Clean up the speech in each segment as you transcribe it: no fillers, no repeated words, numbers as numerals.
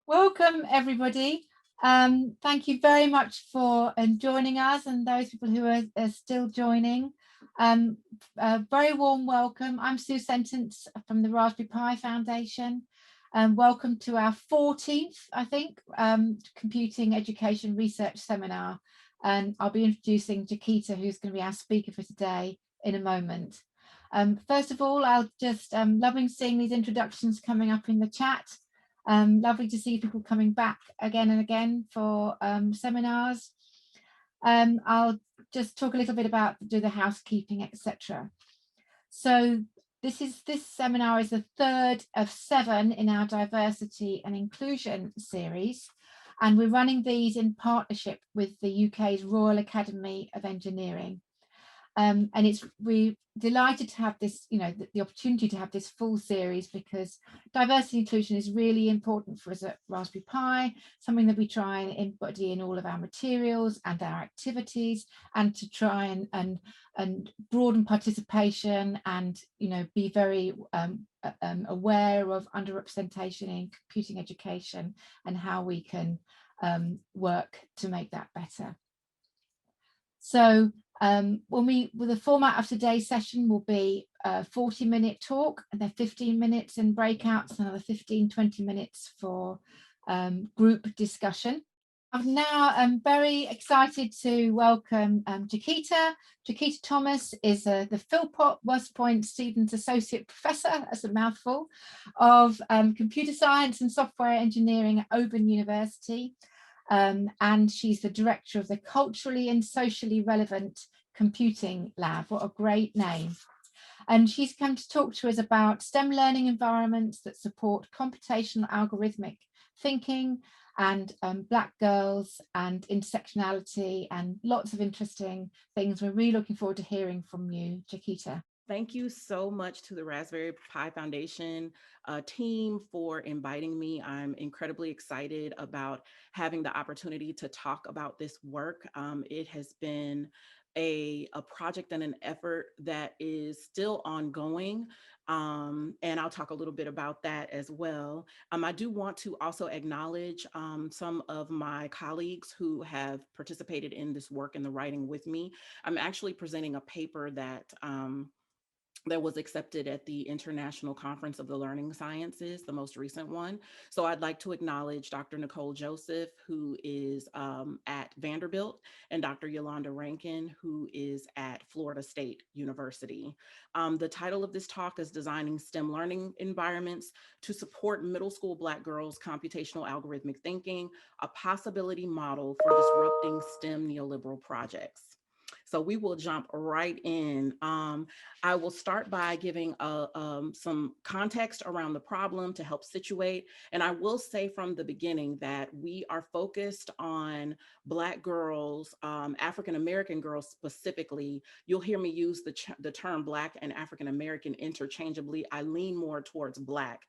Welcome, everybody. Thank you very much for joining us, and those people who are still joining. A very warm welcome. I'm Sue Sentence from the Raspberry Pi Foundation. Welcome to our 14th, I think, Computing Education Research Seminar. And I'll be introducing Jakita, who's going to be our speaker for today, in a moment. First of all, I'll just loving seeing these introductions coming up in the chat. Lovely to see people coming back again and again for seminars. I'll just talk a little bit about the housekeeping, etc. So this seminar is the third of 7 in our diversity and inclusion series, and we're running these in partnership with the UK's Royal Academy of Engineering. And we're delighted to have this, the opportunity to have this full series, because diversity and inclusion is really important for us at Raspberry Pi, something that we try and embody in all of our materials and our activities, and to try and broaden participation and, be very aware of underrepresentation in computing education and how we can work to make that better. So the format of today's session will be a 40-minute talk, and then 15 minutes in breakouts, another 15-20 minutes for group discussion. I'm now very excited to welcome Jakita. Jakita Thomas is the Philpott West Point Stevens Associate Professor, that's a mouthful, of Computer Science and Software Engineering at Auburn University. And she's the director of the Culturally and Socially Relevant Computing Lab. What a great name. And she's come to talk to us about STEM learning environments that support computational algorithmic thinking and Black girls and intersectionality and lots of interesting things. We're really looking forward to hearing from you, Jakita. Thank you so much to the Raspberry Pi Foundation team for inviting me. I'm incredibly excited about having the opportunity to talk about this work. It has been a project and an effort that is still ongoing. And I'll talk a little bit about that as well. I do want to also acknowledge some of my colleagues who have participated in this work and the writing with me. I'm actually presenting a paper that was accepted at the International Conference of the Learning Sciences, the most recent one. So I'd like to acknowledge Dr. Nicole Joseph, who is at Vanderbilt, and Dr. Yolanda Rankin, who is at Florida State University. The title of this talk is Designing STEM Learning Environments to Support Middle School Black Girls' Computational Algorithmic Thinking, a Possibility Model for Disrupting STEM Neoliberal Projects. So we will jump right in. I will start by giving some context around the problem to help situate. And I will say from the beginning that we are focused on Black girls, African-American girls specifically. You'll hear me use the term Black and African-American interchangeably. I lean more towards Black.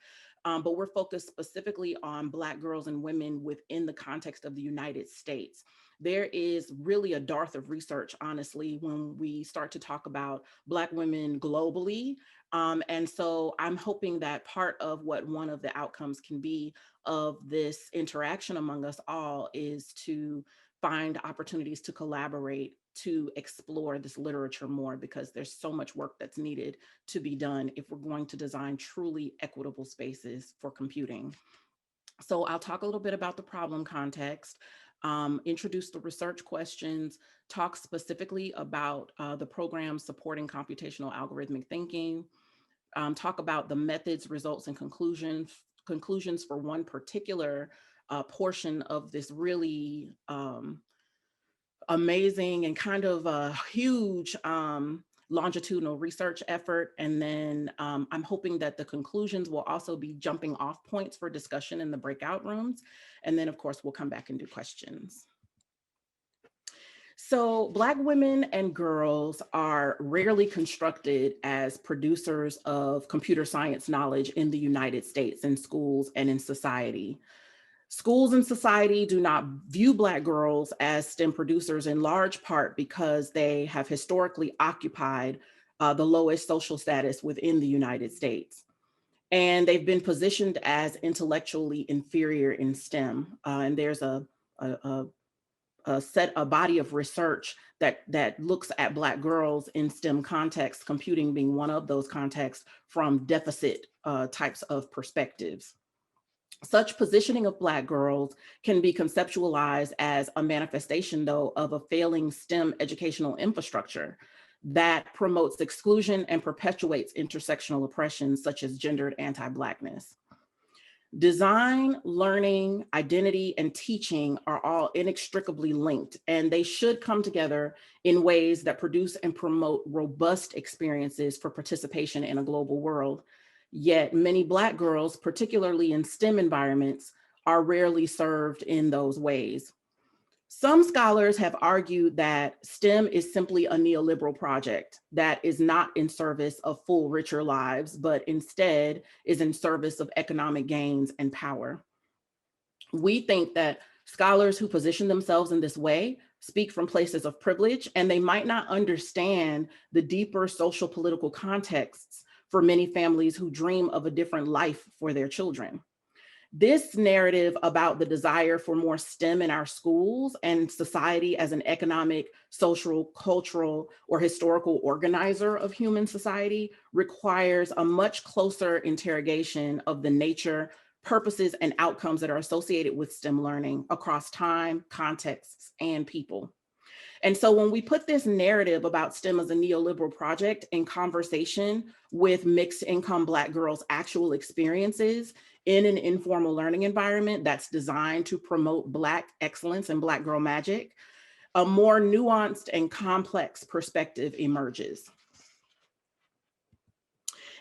But we're focused specifically on Black girls and women within the context of the United States. There is really a dearth of research, honestly, when we start to talk about Black women globally. And so I'm hoping that part of what one of the outcomes can be of this interaction among us all is to find opportunities to collaborate, to explore this literature more, because there's so much work that's needed to be done if we're going to design truly equitable spaces for computing. So I'll talk a little bit about the problem context, introduce the research questions, talk specifically about the program supporting computational algorithmic thinking, talk about the methods, results, and conclusions for one particular portion of this really amazing and kind of a huge longitudinal research effort. And then I'm hoping that the conclusions will also be jumping off points for discussion in the breakout rooms. And then of course, we'll come back and do questions. So Black women and girls are rarely constructed as producers of computer science knowledge in the United States, in schools and in society. Schools and society do not view Black girls as STEM producers, in large part because they have historically occupied the lowest social status within the United States. and they've been positioned as intellectually inferior in STEM. And there's a body of research that looks at Black girls in STEM contexts, computing being one of those contexts, from deficit types of perspectives. Such positioning of Black girls can be conceptualized as a manifestation, though, of a failing STEM educational infrastructure that promotes exclusion and perpetuates intersectional oppressions such as gendered anti-Blackness. Design, learning, identity, and teaching are all inextricably linked, and they should come together in ways that produce and promote robust experiences for participation in a global world. Yet many Black girls, particularly in STEM environments, are rarely served in those ways. Some scholars have argued that STEM is simply a neoliberal project that is not in service of full, richer lives, but instead is in service of economic gains and power. We think that scholars who position themselves in this way speak from places of privilege, and they might not understand the deeper social political contexts for many families who dream of a different life for their children. This narrative about the desire for more STEM in our schools and society as an economic, social, cultural, or historical organizer of human society requires a much closer interrogation of the nature, purposes, and outcomes that are associated with STEM learning across time, contexts, and people. And so when we put this narrative about STEM as a neoliberal project in conversation with mixed income Black girls' actual experiences in an informal learning environment that's designed to promote Black excellence and Black girl magic, a more nuanced and complex perspective emerges.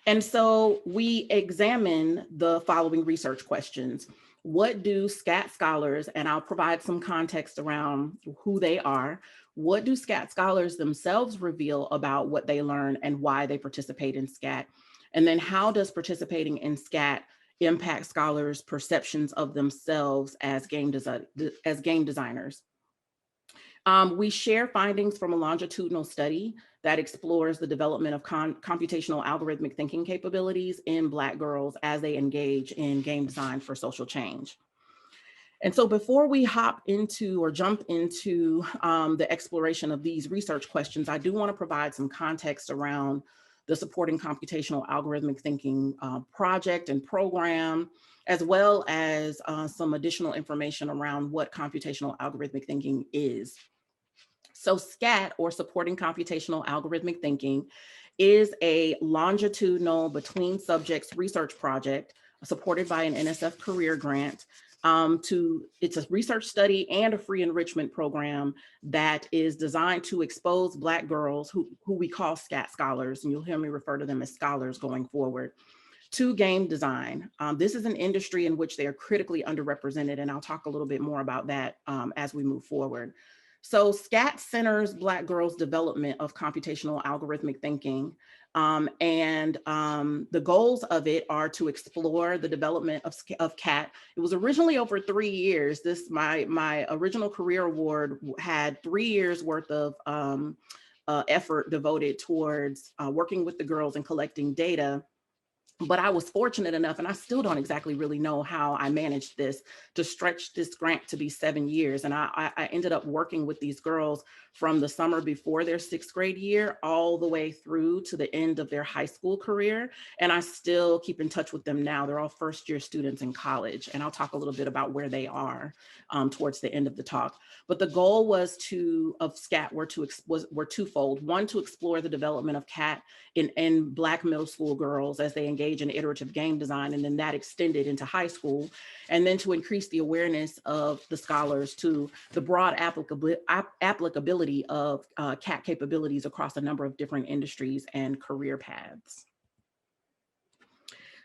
And so we examine the following research questions. What do SCAT scholars, and I'll provide some context around who they are, what do SCAT scholars themselves reveal about what they learn and why they participate in SCAT? And then how does participating in SCAT impact scholars' perceptions of themselves as game designers? We share findings from a longitudinal study that explores the development of computational algorithmic thinking capabilities in Black girls as they engage in game design for social change. And so before we hop into or jump into the exploration of these research questions, I do want to provide some context around the Supporting Computational Algorithmic Thinking project and program, as well as some additional information around what computational algorithmic thinking is. So SCAT, or Supporting Computational Algorithmic Thinking, is a longitudinal between subjects research project supported by an NSF career grant. It's a research study and a free enrichment program that is designed to expose Black girls who we call SCAT scholars, and you'll hear me refer to them as scholars going forward, to game design. This is an industry in which they are critically underrepresented, and I'll talk a little bit more about that as we move forward. So SCAT centers Black girls' development of computational algorithmic thinking. The goals of it are to explore the development of CAT. It was originally over 3 years. My original career award had 3 years worth of effort devoted towards working with the girls and collecting data. But I was fortunate enough, and I still don't exactly really know how I managed this, to stretch this grant to be 7 years. And I ended up working with these girls from the summer before their 6th grade year all the way through to the end of their high school career. And I still keep in touch with them now. They're all first-year students in college. And I'll talk a little bit about where they are towards the end of the talk. But the goal of SCAT were twofold. One, to explore the development of CAT in Black middle school girls as they engage in iterative game design, and then that extended into high school, and then to increase the awareness of the scholars to the broad applicability of CAT capabilities across a number of different industries and career paths.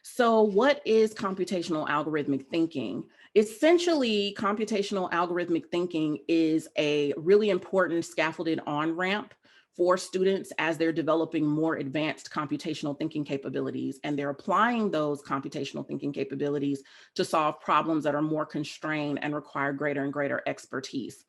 So what is computational algorithmic thinking? Essentially, computational algorithmic thinking is a really important scaffolded on-ramp for students as they're developing more advanced computational thinking capabilities, and they're applying those computational thinking capabilities to solve problems that are more constrained and require greater and greater expertise.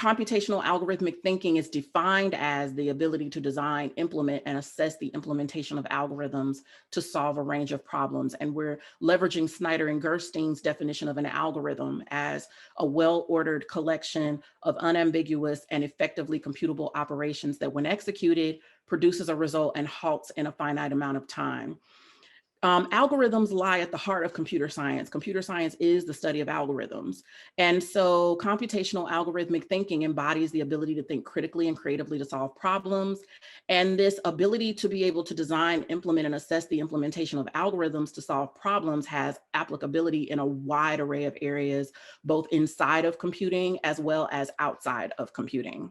Computational algorithmic thinking is defined as the ability to design, implement, and assess the implementation of algorithms to solve a range of problems. And we're leveraging Snyder and Gerstein's definition of an algorithm as a well-ordered collection of unambiguous and effectively computable operations that, when executed, produces a result and halts in a finite amount of time. Algorithms lie at the heart of computer science. Computer science is the study of algorithms. And so computational algorithmic thinking embodies the ability to think critically and creatively to solve problems. And this ability to be able to design, implement, and assess the implementation of algorithms to solve problems has applicability in a wide array of areas, both inside of computing as well as outside of computing.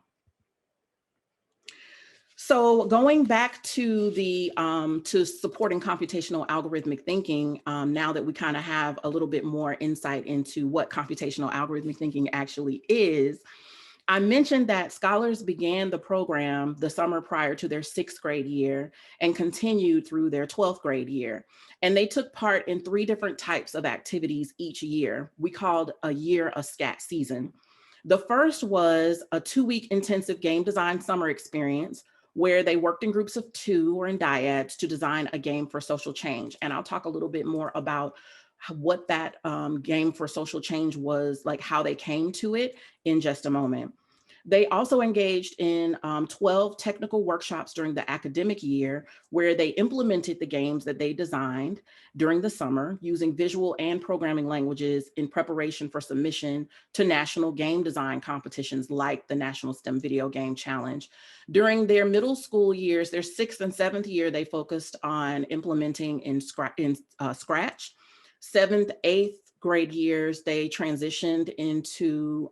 So going back to the to supporting computational algorithmic thinking, now that we kind of have a little bit more insight into what computational algorithmic thinking actually is, I mentioned that scholars began the program the summer prior to their 6th grade year and continued through their 12th grade year. And they took part in 3 different types of activities each year. We called a year a SCAT season. The first was a 2-week intensive game design summer experience where they worked in groups of 2 or in dyads to design a game for social change. And I'll talk a little bit more about what that game for social change was, like how they came to it, in just a moment. They also engaged in 12 technical workshops during the academic year where they implemented the games that they designed during the summer using visual and programming languages in preparation for submission to national game design competitions like the National STEM Video Game Challenge. During their middle school years, their 6th and 7th year, they focused on implementing in Scratch. 7th, 8th grade years, they transitioned into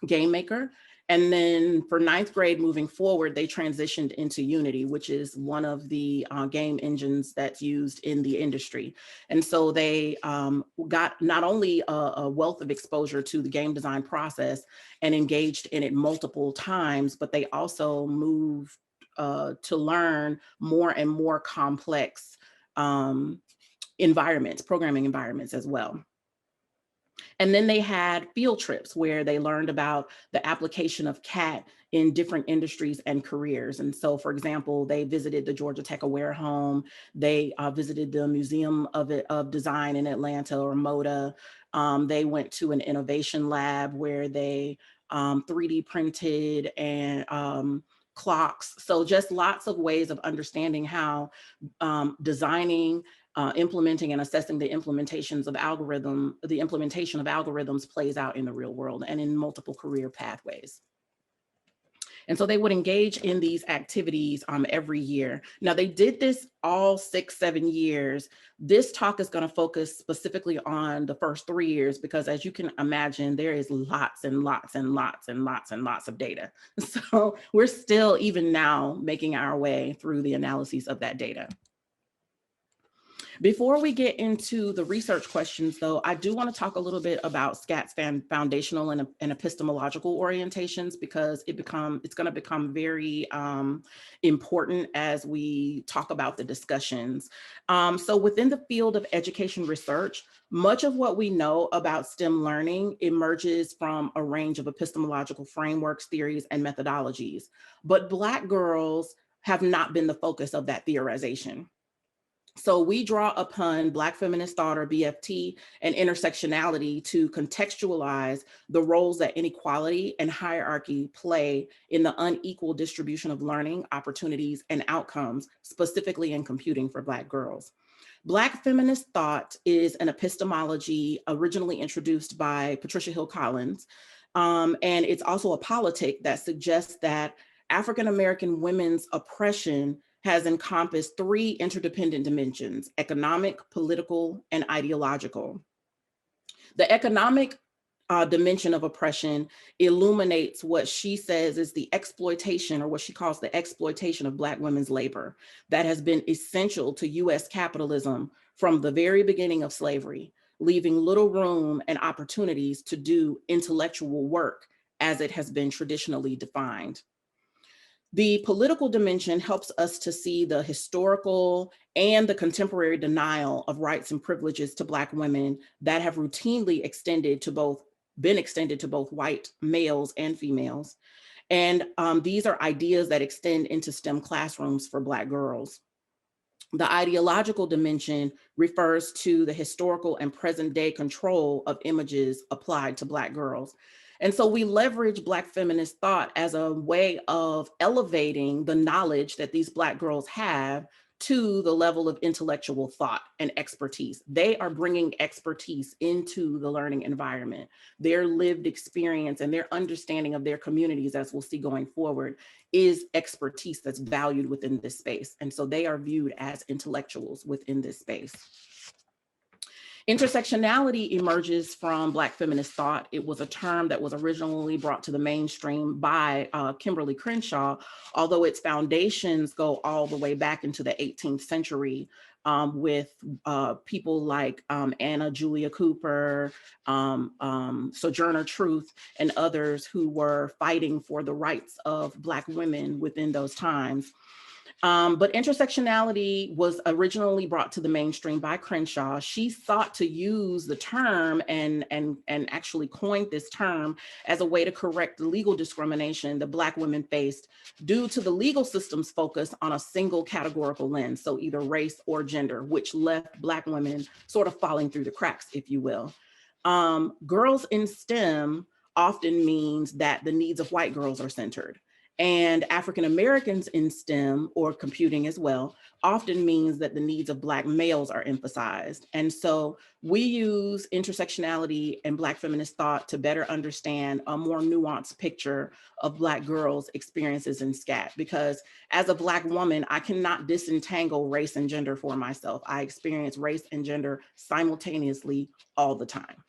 Game Maker. And then for 9th grade moving forward, they transitioned into Unity, which is one of the game engines that's used in the industry. And so they got not only a wealth of exposure to the game design process and engaged in it multiple times, but they also moved to learn more and more complex environments, programming environments as well. And then they had field trips where they learned about the application of CAT in different industries and careers. And so, for example, they visited the Georgia Tech Aware Home. They visited the Museum of Design in Atlanta, or MODA. They went to an innovation lab where they 3D printed and clocks. So just lots of ways of understanding how designing, implementing and assessing the implementation of algorithms plays out in the real world and in multiple career pathways. And so they would engage in these activities every year. Now they did this all 6, 7 years. This talk is going to focus specifically on the first 3 years, because as you can imagine, there is lots and lots and lots and lots and lots of data. So we're still, even now, making our way through the analyses of that data. Before we get into the research questions, though, I do want to talk a little bit about SCAT's foundational and epistemological orientations, because it's going to become very important as we talk about the discussions. So within the field of education research, much of what we know about STEM learning emerges from a range of epistemological frameworks, theories, and methodologies. But Black girls have not been the focus of that theorization. So we draw upon Black feminist thought, or BFT, and intersectionality to contextualize the roles that inequality and hierarchy play in the unequal distribution of learning opportunities and outcomes, specifically in computing for Black girls. Black feminist thought is an epistemology originally introduced by Patricia Hill Collins, and it's also a politic that suggests that African-American women's oppression has encompassed 3 interdependent dimensions: economic, political, and ideological. The economic dimension of oppression illuminates what she says is the exploitation, or what she calls the exploitation, of Black women's labor that has been essential to US capitalism from the very beginning of slavery, leaving little room and opportunities to do intellectual work as it has been traditionally defined. The political dimension helps us to see the historical and the contemporary denial of rights and privileges to Black women that have routinely extended to both been extended to both white males and females. And these are ideas that extend into STEM classrooms for Black girls. The ideological dimension refers to the historical and present day control of images applied to Black girls. And so we leverage Black feminist thought as a way of elevating the knowledge that these Black girls have to the level of intellectual thought and expertise. They are bringing expertise into the learning environment. Their lived experience and their understanding of their communities, as we'll see going forward, is expertise that's valued within this space. And so they are viewed as intellectuals within this space. Intersectionality emerges from Black feminist thought. It was a term that was originally brought to the mainstream by Kimberly Crenshaw, although its foundations go all the way back into the 18th century with people like Anna Julia Cooper, Sojourner Truth, and others who were fighting for the rights of Black women within those times. But intersectionality was originally brought to the mainstream by Crenshaw. She sought to use the term and actually coined this term as a way to correct the legal discrimination that Black women faced due to the legal system's focus on a single categorical lens, so either race or gender, which left Black women sort of falling through the cracks, if you will. Girls in STEM often means that the needs of white girls are centered. And African Americans in STEM, or computing as well, often means that the needs of Black males are emphasized. And so we use intersectionality and Black feminist thought to better understand a more nuanced picture of Black girls' experiences in SCAT. Because as a Black woman, I cannot disentangle race and gender for myself. I experience race and gender simultaneously all the time.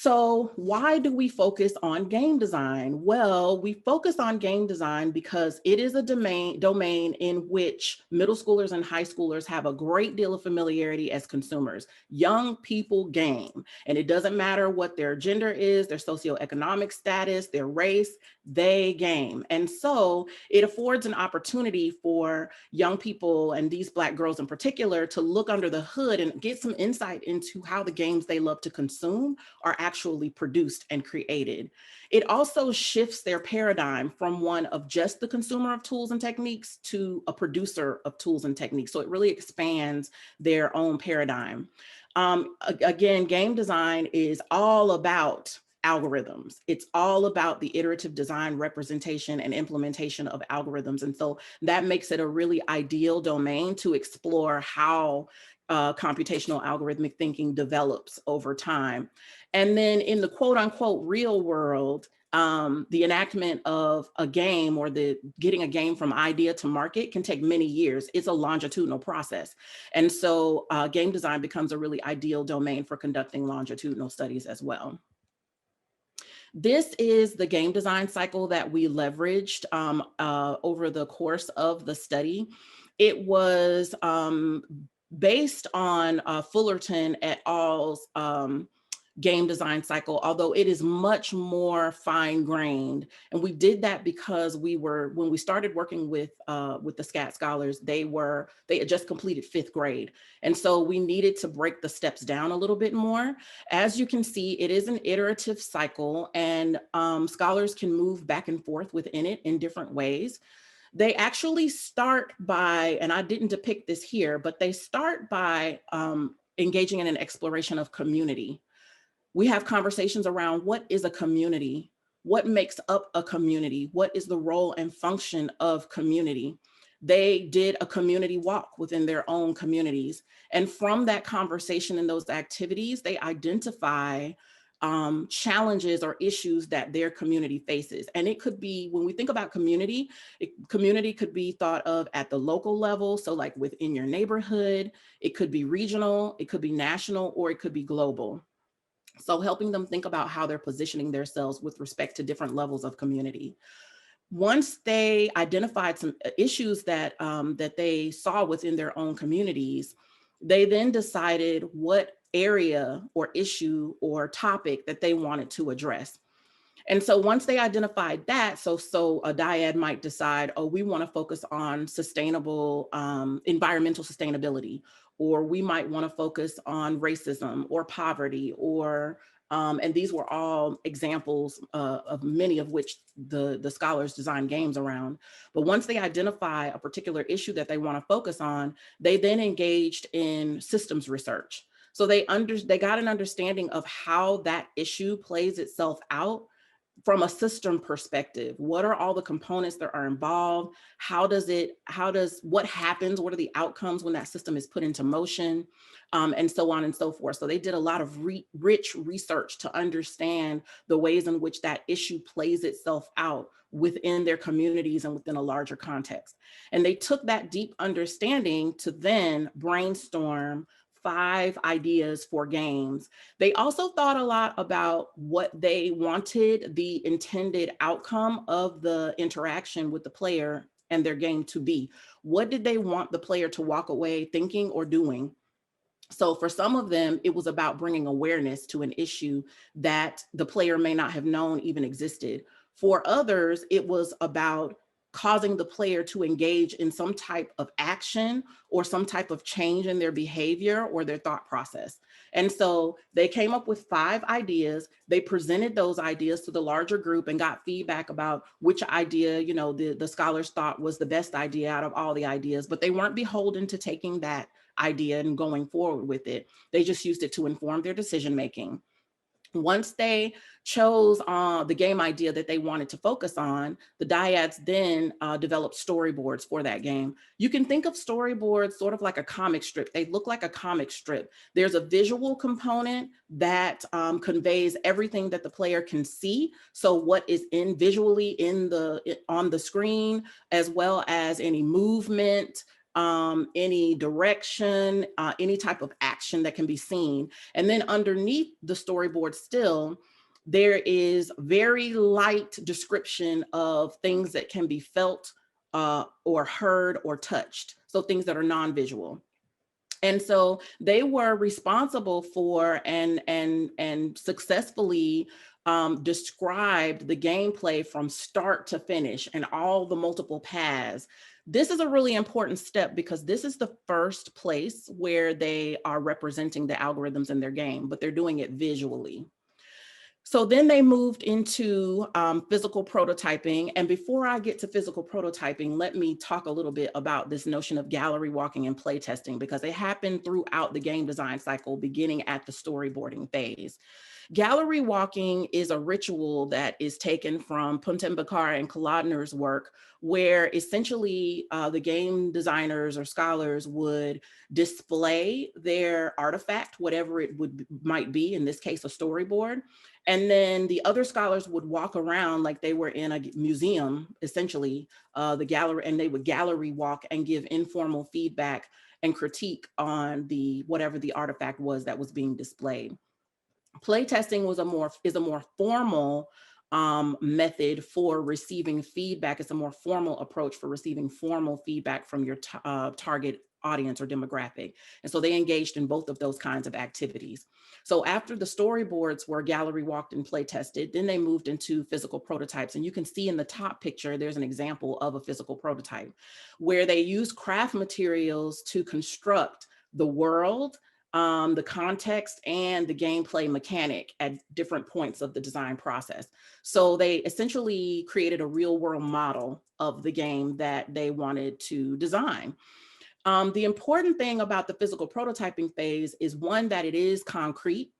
So why do we focus on game design? Well, we focus on game design because it is a domain in which middle schoolers and high schoolers have a great deal of familiarity as consumers. Young people game, and it doesn't matter what their gender is, their socioeconomic status, their race, they game. And so it affords an opportunity for young people, and these Black girls in particular, to look under the hood and get some insight into how the games they love to consume are actually produced and created. It also shifts their paradigm from one of just the consumer of tools and techniques to a producer of tools and techniques. So it really expands their own paradigm. Again, game design is all about algorithms. It's all about the iterative design, representation, and implementation of algorithms. And so that makes it a really ideal domain to explore how computational algorithmic thinking develops over time. And then in the quote unquote real world, the enactment of a game or the getting a game from idea to market can take many years. It's a longitudinal process. And so game design becomes a really ideal domain for conducting longitudinal studies as well. This is the game design cycle that we leveraged over the course of the study. It was based on Fullerton et al.'s game design cycle, although it is much more fine-grained. And we did that because when we started working with the SCAT scholars, they had just completed 5th grade. And so we needed to break the steps down a little bit more. As you can see, it is an iterative cycle, and scholars can move back and forth within it in different ways. They actually start by, and I didn't depict this here, but they start by engaging in an exploration of community. We have conversations around what is a community, what makes up a community, what is the role and function of community. They did a community walk within their own communities. And from that conversation and those activities, they identify challenges or issues that their community faces. And it could be, when we think about community, community could be thought of at the local level. So like within your neighborhood, it could be regional, it could be national, or it could be global. So helping them think about how they're positioning themselves with respect to different levels of community. Once they identified some issues that they saw within their own communities, they then decided what area or issue or topic that they wanted to address. And so once they identified that, so a dyad might decide, oh, we want to focus on sustainable environmental sustainability, or we might want to focus on racism or poverty, or and these were all examples of many of which the scholars design games around. But once they identify a particular issue that they want to focus on, they then engaged in systems research. So they got an understanding of how that issue plays itself out from a system perspective. What are all the components that are involved? What happens? What are the outcomes when that system is put into motion? And so on and so forth. So they did a lot of rich research to understand the ways in which that issue plays itself out within their communities and within a larger context. And they took that deep understanding to then brainstorm 5 ideas for games. They also thought a lot about what they wanted the intended outcome of the interaction with the player and their game to be. What did they want the player to walk away thinking or doing? So for some of them, it was about bringing awareness to an issue that the player may not have known even existed. For others, it was about causing the player to engage in some type of action or some type of change in their behavior or their thought process. And so they came up with 5 ideas. They presented those ideas to the larger group and got feedback about which idea, the scholars thought was the best idea out of all the ideas, but they weren't beholden to taking that idea and going forward with it. They just used it to inform their decision making. Once they chose the game idea that they wanted to focus on, the dyads then developed storyboards for that game. You can think of storyboards sort of like a comic strip. They look like a comic strip. There's a visual component that conveys everything that the player can see. So what is visually on the screen, as well as any movement, any direction, any type of action that can be seen. And then underneath the storyboard still, there is very light description of things that can be felt or heard or touched. So things that are non-visual. And so they were responsible for and successfully described the gameplay from start to finish and all the multiple paths. This is a really important step because this is the first place where they are representing the algorithms in their game, but they're doing it visually. So then they moved into physical prototyping. And before I get to physical prototyping, let me talk a little bit about this notion of gallery walking and play testing, because it happened throughout the game design cycle, beginning at the storyboarding phase. Gallery walking is a ritual that is taken from Puntenbekar and Kolodner's work, where essentially the game designers or scholars would display their artifact, whatever it might be, in this case, a storyboard. And then the other scholars would walk around like they were in a museum, essentially, the gallery, and they would gallery walk and give informal feedback and critique on whatever the artifact was that was being displayed. Playtesting is a more formal method for receiving feedback. It's a more formal approach for receiving formal feedback from your target audience or demographic. And so they engaged in both of those kinds of activities. So after the storyboards were gallery walked and play tested, then they moved into physical prototypes. And you can see in the top picture, there's an example of a physical prototype where they use craft materials to construct the world, the context, and the gameplay mechanic at different points of the design process. So they essentially created a real world model of the game that they wanted to design. The important thing about the physical prototyping phase is, one, that it is concrete,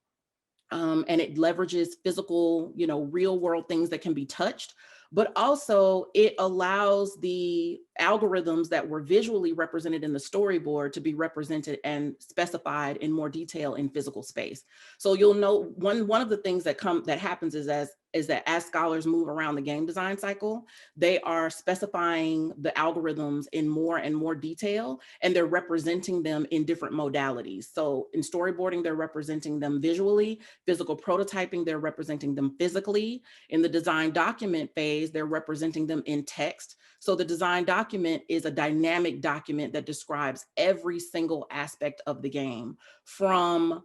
and it leverages physical, real world things that can be touched, but also it allows the algorithms that were visually represented in the storyboard to be represented and specified in more detail in physical space. So you'll know one of the things that happens is that as scholars move around the game design cycle, they are specifying the algorithms in more and more detail, and they're representing them in different modalities. So in storyboarding, they're representing them visually. Physical prototyping, they're representing them physically. In the design document phase, they're representing them in text. So the design document is a dynamic document that describes every single aspect of the game, from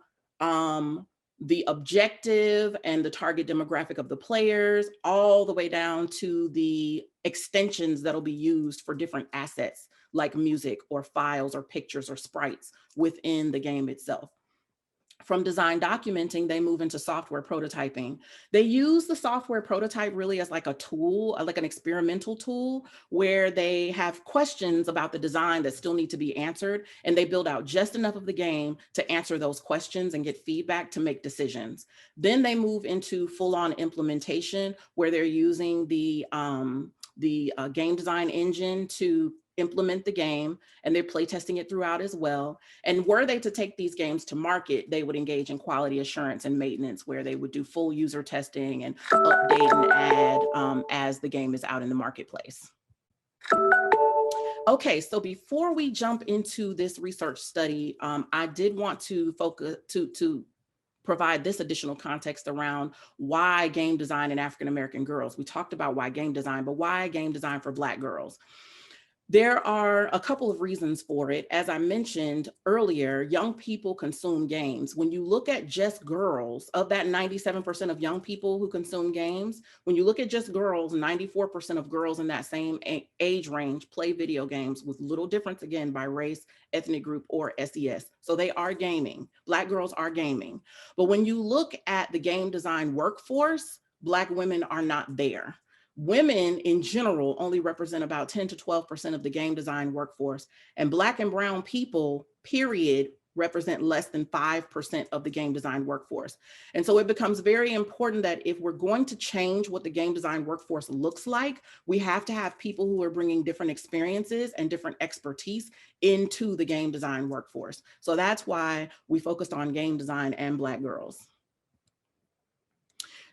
the objective and the target demographic of the players, all the way down to the extensions that'll be used for different assets like music or files or pictures or sprites within the game itself. From design documenting, they move into software prototyping. They use the software prototype really as like a tool, like an experimental tool, where they have questions about the design that still need to be answered, and they build out just enough of the game to answer those questions and get feedback to make decisions. Then they move into full-on implementation, where they're using the game design engine to implement the game, and they're playtesting it throughout as well. And were they to take these games to market, they would engage in quality assurance and maintenance, where they would do full user testing and update and add as the game is out in the marketplace. Okay, so before we jump into this research study, I did want to focus to provide this additional context around why game design in African American girls. We talked about why game design, but why game design for Black girls? There are a couple of reasons for it. As I mentioned earlier, young people consume games. When you look at just girls, of that 97% of young people who consume games, when you look at just girls, 94% of girls in that same age range play video games, with little difference again by race, ethnic group, or SES. So they are gaming. Black girls are gaming. But when you look at the game design workforce, Black women are not there. Women in general only represent about 10 to 12% of the game design workforce, and Black and brown people, period, represent less than 5% of the game design workforce. And so it becomes very important that if we're going to change what the game design workforce looks like, we have to have people who are bringing different experiences and different expertise into the game design workforce. So that's why we focused on game design and Black girls.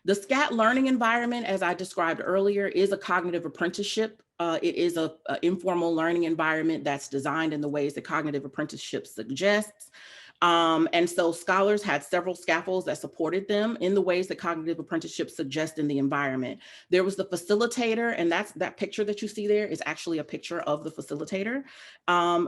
The SCAT learning environment, as I described earlier, is a cognitive apprenticeship. It is an informal learning environment that's designed in the ways that cognitive apprenticeship suggests. And so scholars had several scaffolds that supported them in the ways that cognitive apprenticeship suggests in the environment. There was the facilitator, and that picture that you see there is actually a picture of the facilitator.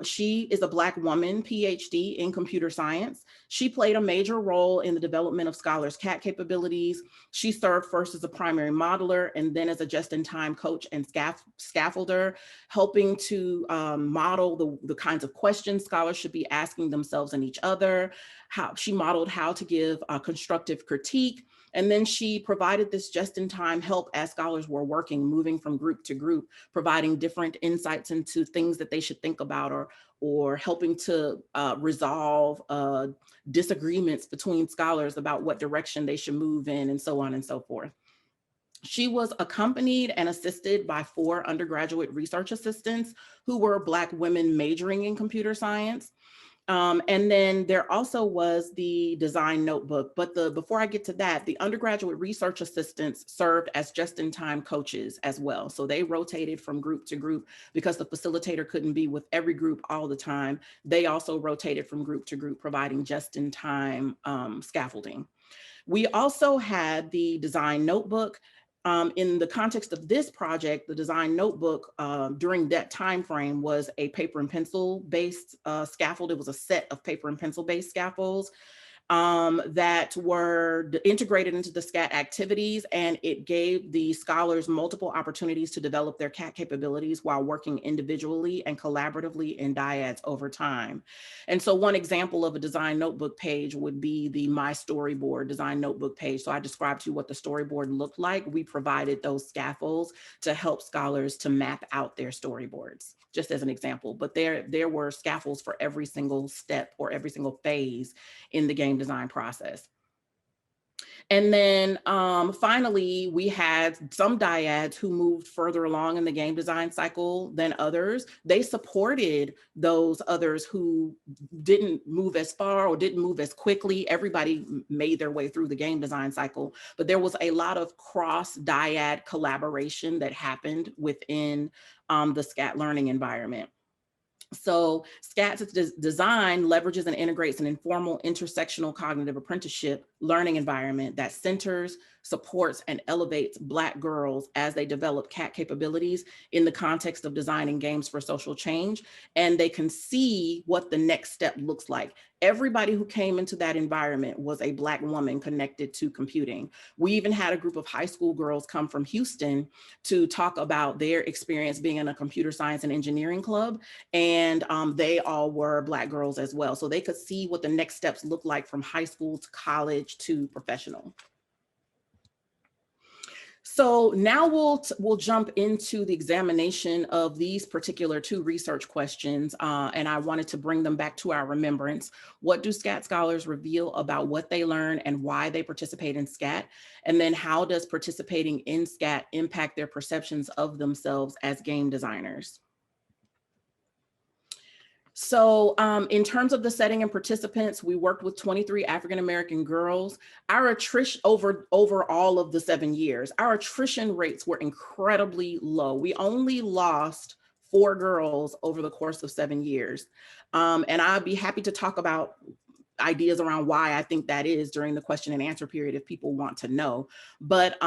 She is a Black woman, PhD in computer science. She played a major role in the development of scholars' CAT capabilities. She served first as a primary modeler and then as a just-in-time coach and scaffolder, helping to model the kinds of questions scholars should be asking themselves and each other. How she modeled how to give a constructive critique. And then she provided this just-in-time help as scholars were working, moving from group to group, providing different insights into things that they should think about, or helping to resolve disagreements between scholars about what direction they should move in, and so on and so forth. She was accompanied and assisted by 4 undergraduate research assistants who were Black women majoring in computer science. And then there also was the design notebook, but before I get to that, the undergraduate research assistants served as just-in-time coaches as well. So they rotated from group to group because the facilitator couldn't be with every group all the time. They also rotated from group to group, providing just-in-time scaffolding. We also had the design notebook. In the context of this project, the design notebook during that time frame was a paper and pencil based scaffold. It was a set of paper and pencil based scaffolds that were integrated into the SCAT activities, and it gave the scholars multiple opportunities to develop their CAT capabilities while working individually and collaboratively in dyads over time. And so one example of a design notebook page would be the My Storyboard design notebook page. So I described to you what the storyboard looked like. We provided those scaffolds to help scholars to map out their storyboards, just as an example. But there were scaffolds for every single step or every single phase in the game design process. And then finally, we had some dyads who moved further along in the game design cycle than others. They supported those others who didn't move as far or didn't move as quickly. Everybody made their way through the game design cycle, but there was a lot of cross dyad collaboration that happened within the SCAT learning environment. So SCAT's design leverages and integrates an informal intersectional cognitive apprenticeship learning environment that centers supports, and elevates Black girls as they develop CAT capabilities in the context of designing games for social change. And they can see what the next step looks like. Everybody who came into that environment was a Black woman connected to computing. We even had a group of high school girls come from Houston to talk about their experience being in a computer science and engineering club. And they all were Black girls as well. So they could see what the next steps look like from high school to college to professional. So now we'll jump into the examination of these particular 2 research questions, and I wanted to bring them back to our remembrance. What do SCAT scholars reveal about what they learn and why they participate in SCAT? And then how does participating in SCAT impact their perceptions of themselves as game designers? So in terms of the setting and participants, we worked with 23 African-American girls. Our attrition over all of the 7 years, our attrition rates were incredibly low. We only lost 4 girls over the course of 7 years. And I'd be happy to talk about ideas around why I think that is during the question and answer period if people want to know. But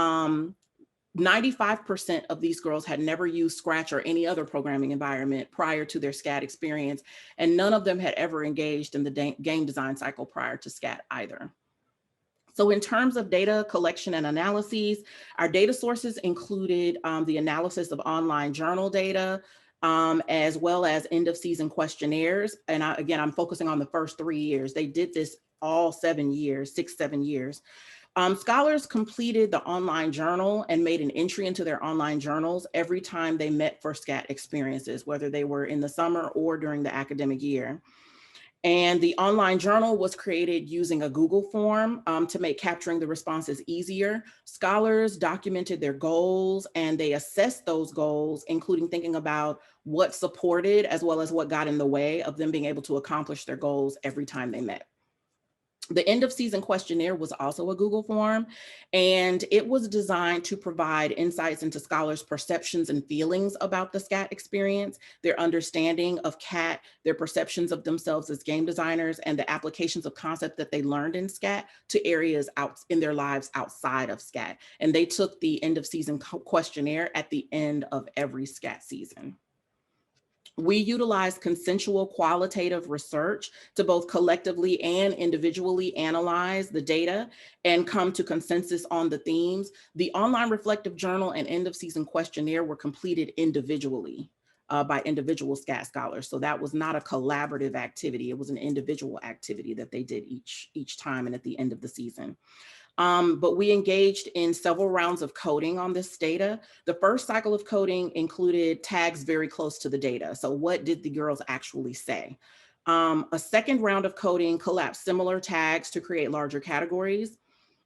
95% of these girls had never used Scratch or any other programming environment prior to their SCAT experience, and none of them had ever engaged in the game design cycle prior to SCAT either. So in terms of data collection and analyses, our data sources included the analysis of online journal data, as well as end of season questionnaires. And again, I'm focusing on the first 3 years. They did this all 7 years, 6-7 years. Scholars completed the online journal and made an entry into their online journals every time they met for SCAT experiences, whether they were in the summer or during the academic year. And the online journal was created using a Google form to make capturing the responses easier. Scholars documented their goals and they assessed those goals, including thinking about what supported as well as what got in the way of them being able to accomplish their goals every time they met. The end of season questionnaire was also a Google form, and it was designed to provide insights into scholars' perceptions and feelings about the SCAT experience, their understanding of CAT, their perceptions of themselves as game designers, and the applications of concept that they learned in SCAT to areas out in their lives outside of SCAT. And they took the end of season questionnaire at the end of every SCAT season. We utilize consensual qualitative research to both collectively and individually analyze the data and come to consensus on the themes. The online reflective journal and end of season questionnaire were completed individually by individual SCAT scholars. So that was not a collaborative activity. It was an individual activity that they did each time and at the end of the season. But we engaged in several rounds of coding on this data. The first cycle of coding included tags very close to the data. So what did the girls actually say? A second round of coding collapsed similar tags to create larger categories.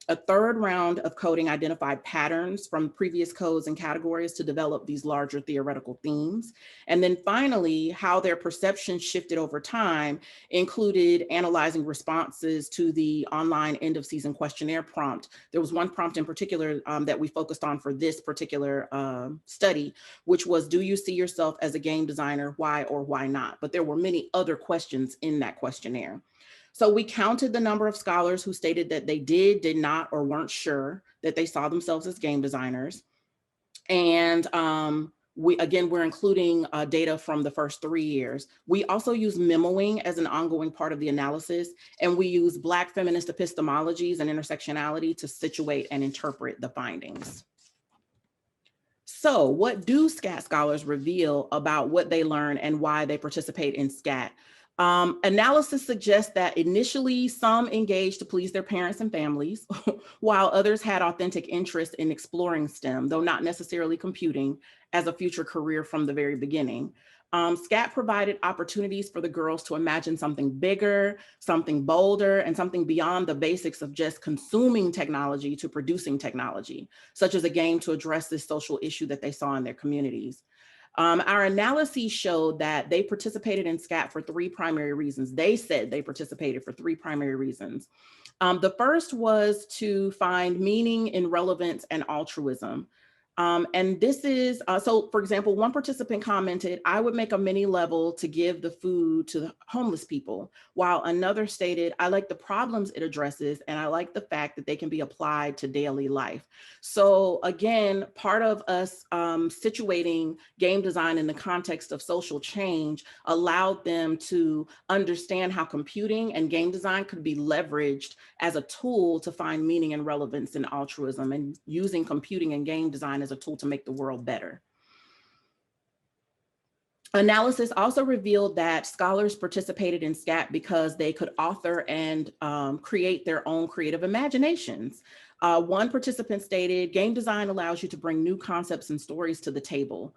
A third round of coding identified patterns from previous codes and categories to develop these larger theoretical themes. And then finally, how their perception shifted over time included analyzing responses to the online end of season questionnaire prompt. There was one prompt in particular that we focused on for this particular study, which was, do you see yourself as a game designer? Why or why not? But there were many other questions in that questionnaire. So we counted the number of scholars who stated that they did not, or weren't sure that they saw themselves as game designers. And we're including data from the first 3 years. We also use memoing as an ongoing part of the analysis, and we use Black feminist epistemologies and intersectionality to situate and interpret the findings. So what do SCAT scholars reveal about what they learn and why they participate in SCAT? Analysis suggests that initially some engaged to please their parents and families, while others had authentic interest in exploring STEM, though not necessarily computing, as a future career from the very beginning. SCAT provided opportunities for the girls to imagine something bigger, something bolder, and something beyond the basics of just consuming technology to producing technology, such as a game to address this social issue that they saw in their communities. Our analyses showed that they participated in SCAT for 3 primary reasons. They said they participated for 3 primary reasons. The first was to find meaning in relevance and altruism. And this is, so for example, one participant commented, I would make a mini level to give the food to the homeless people, while another stated, I like the problems it addresses, and I like the fact that they can be applied to daily life. So again, part of us situating game design in the context of social change allowed them to understand how computing and game design could be leveraged as a tool to find meaning and relevance in altruism, and using computing and game design as a tool to make the world better. Analysis also revealed that scholars participated in SCAT because they could author and create their own creative imaginations. One participant stated, game design allows you to bring new concepts and stories to the table.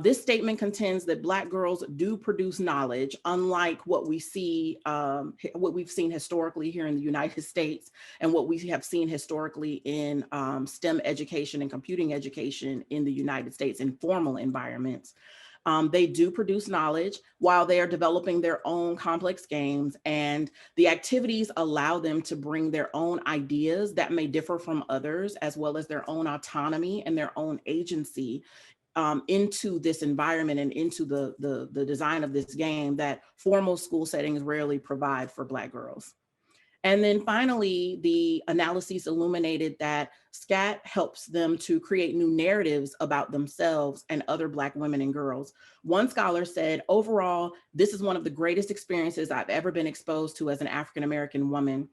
This statement contends that Black girls do produce knowledge, unlike what we see, what we've seen historically here in the United States, and what we have seen historically in STEM education and computing education in the United States in formal environments. They do produce knowledge while they are developing their own complex games, and the activities allow them to bring their own ideas that may differ from others, as well as their own autonomy and their own agency into this environment and into the design of this game that formal school settings rarely provide for Black girls. And then finally, the analyses illuminated that SCAT helps them to create new narratives about themselves and other Black women and girls. One scholar said, overall, this is one of the greatest experiences I've ever been exposed to as an African-American woman.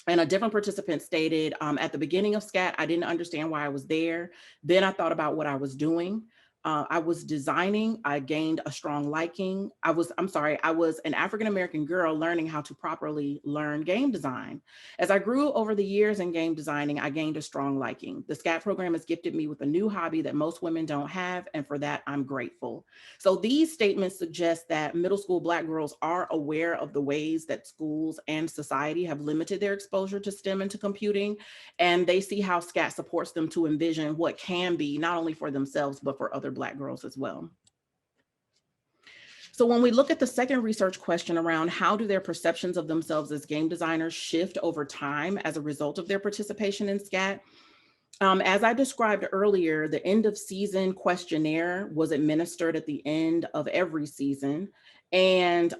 And a different participant stated, at the beginning of SCAT, I didn't understand why I was there. Then I thought about what I was doing. I was designing, I gained a strong liking. I was an African-American girl learning how to properly learn game design. As I grew over the years in game designing, I gained a strong liking. The SCAT program has gifted me with a new hobby that most women don't have, and for that, I'm grateful. So these statements suggest that middle school Black girls are aware of the ways that schools and society have limited their exposure to STEM and to computing, and they see how SCAT supports them to envision what can be, not only for themselves, but for other Black girls as well. So when we look at the second research question around how do their perceptions of themselves as game designers shift over time as a result of their participation in SCAT, as I described earlier, the end of season questionnaire was administered at the end of every season. And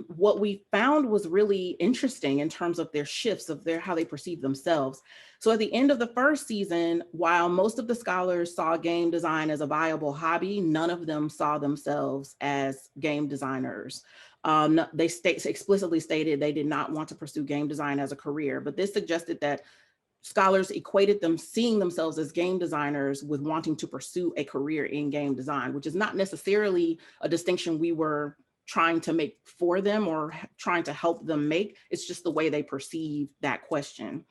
what we found was really interesting in terms of their shifts of how they perceive themselves. So at the end of the first season, while most of the scholars saw game design as a viable hobby, none of them saw themselves as game designers. They explicitly stated they did not want to pursue game design as a career, but this suggested that scholars equated them seeing themselves as game designers with wanting to pursue a career in game design, which is not necessarily a distinction we were trying to make for them or trying to help them make. It's just the way they perceive that question.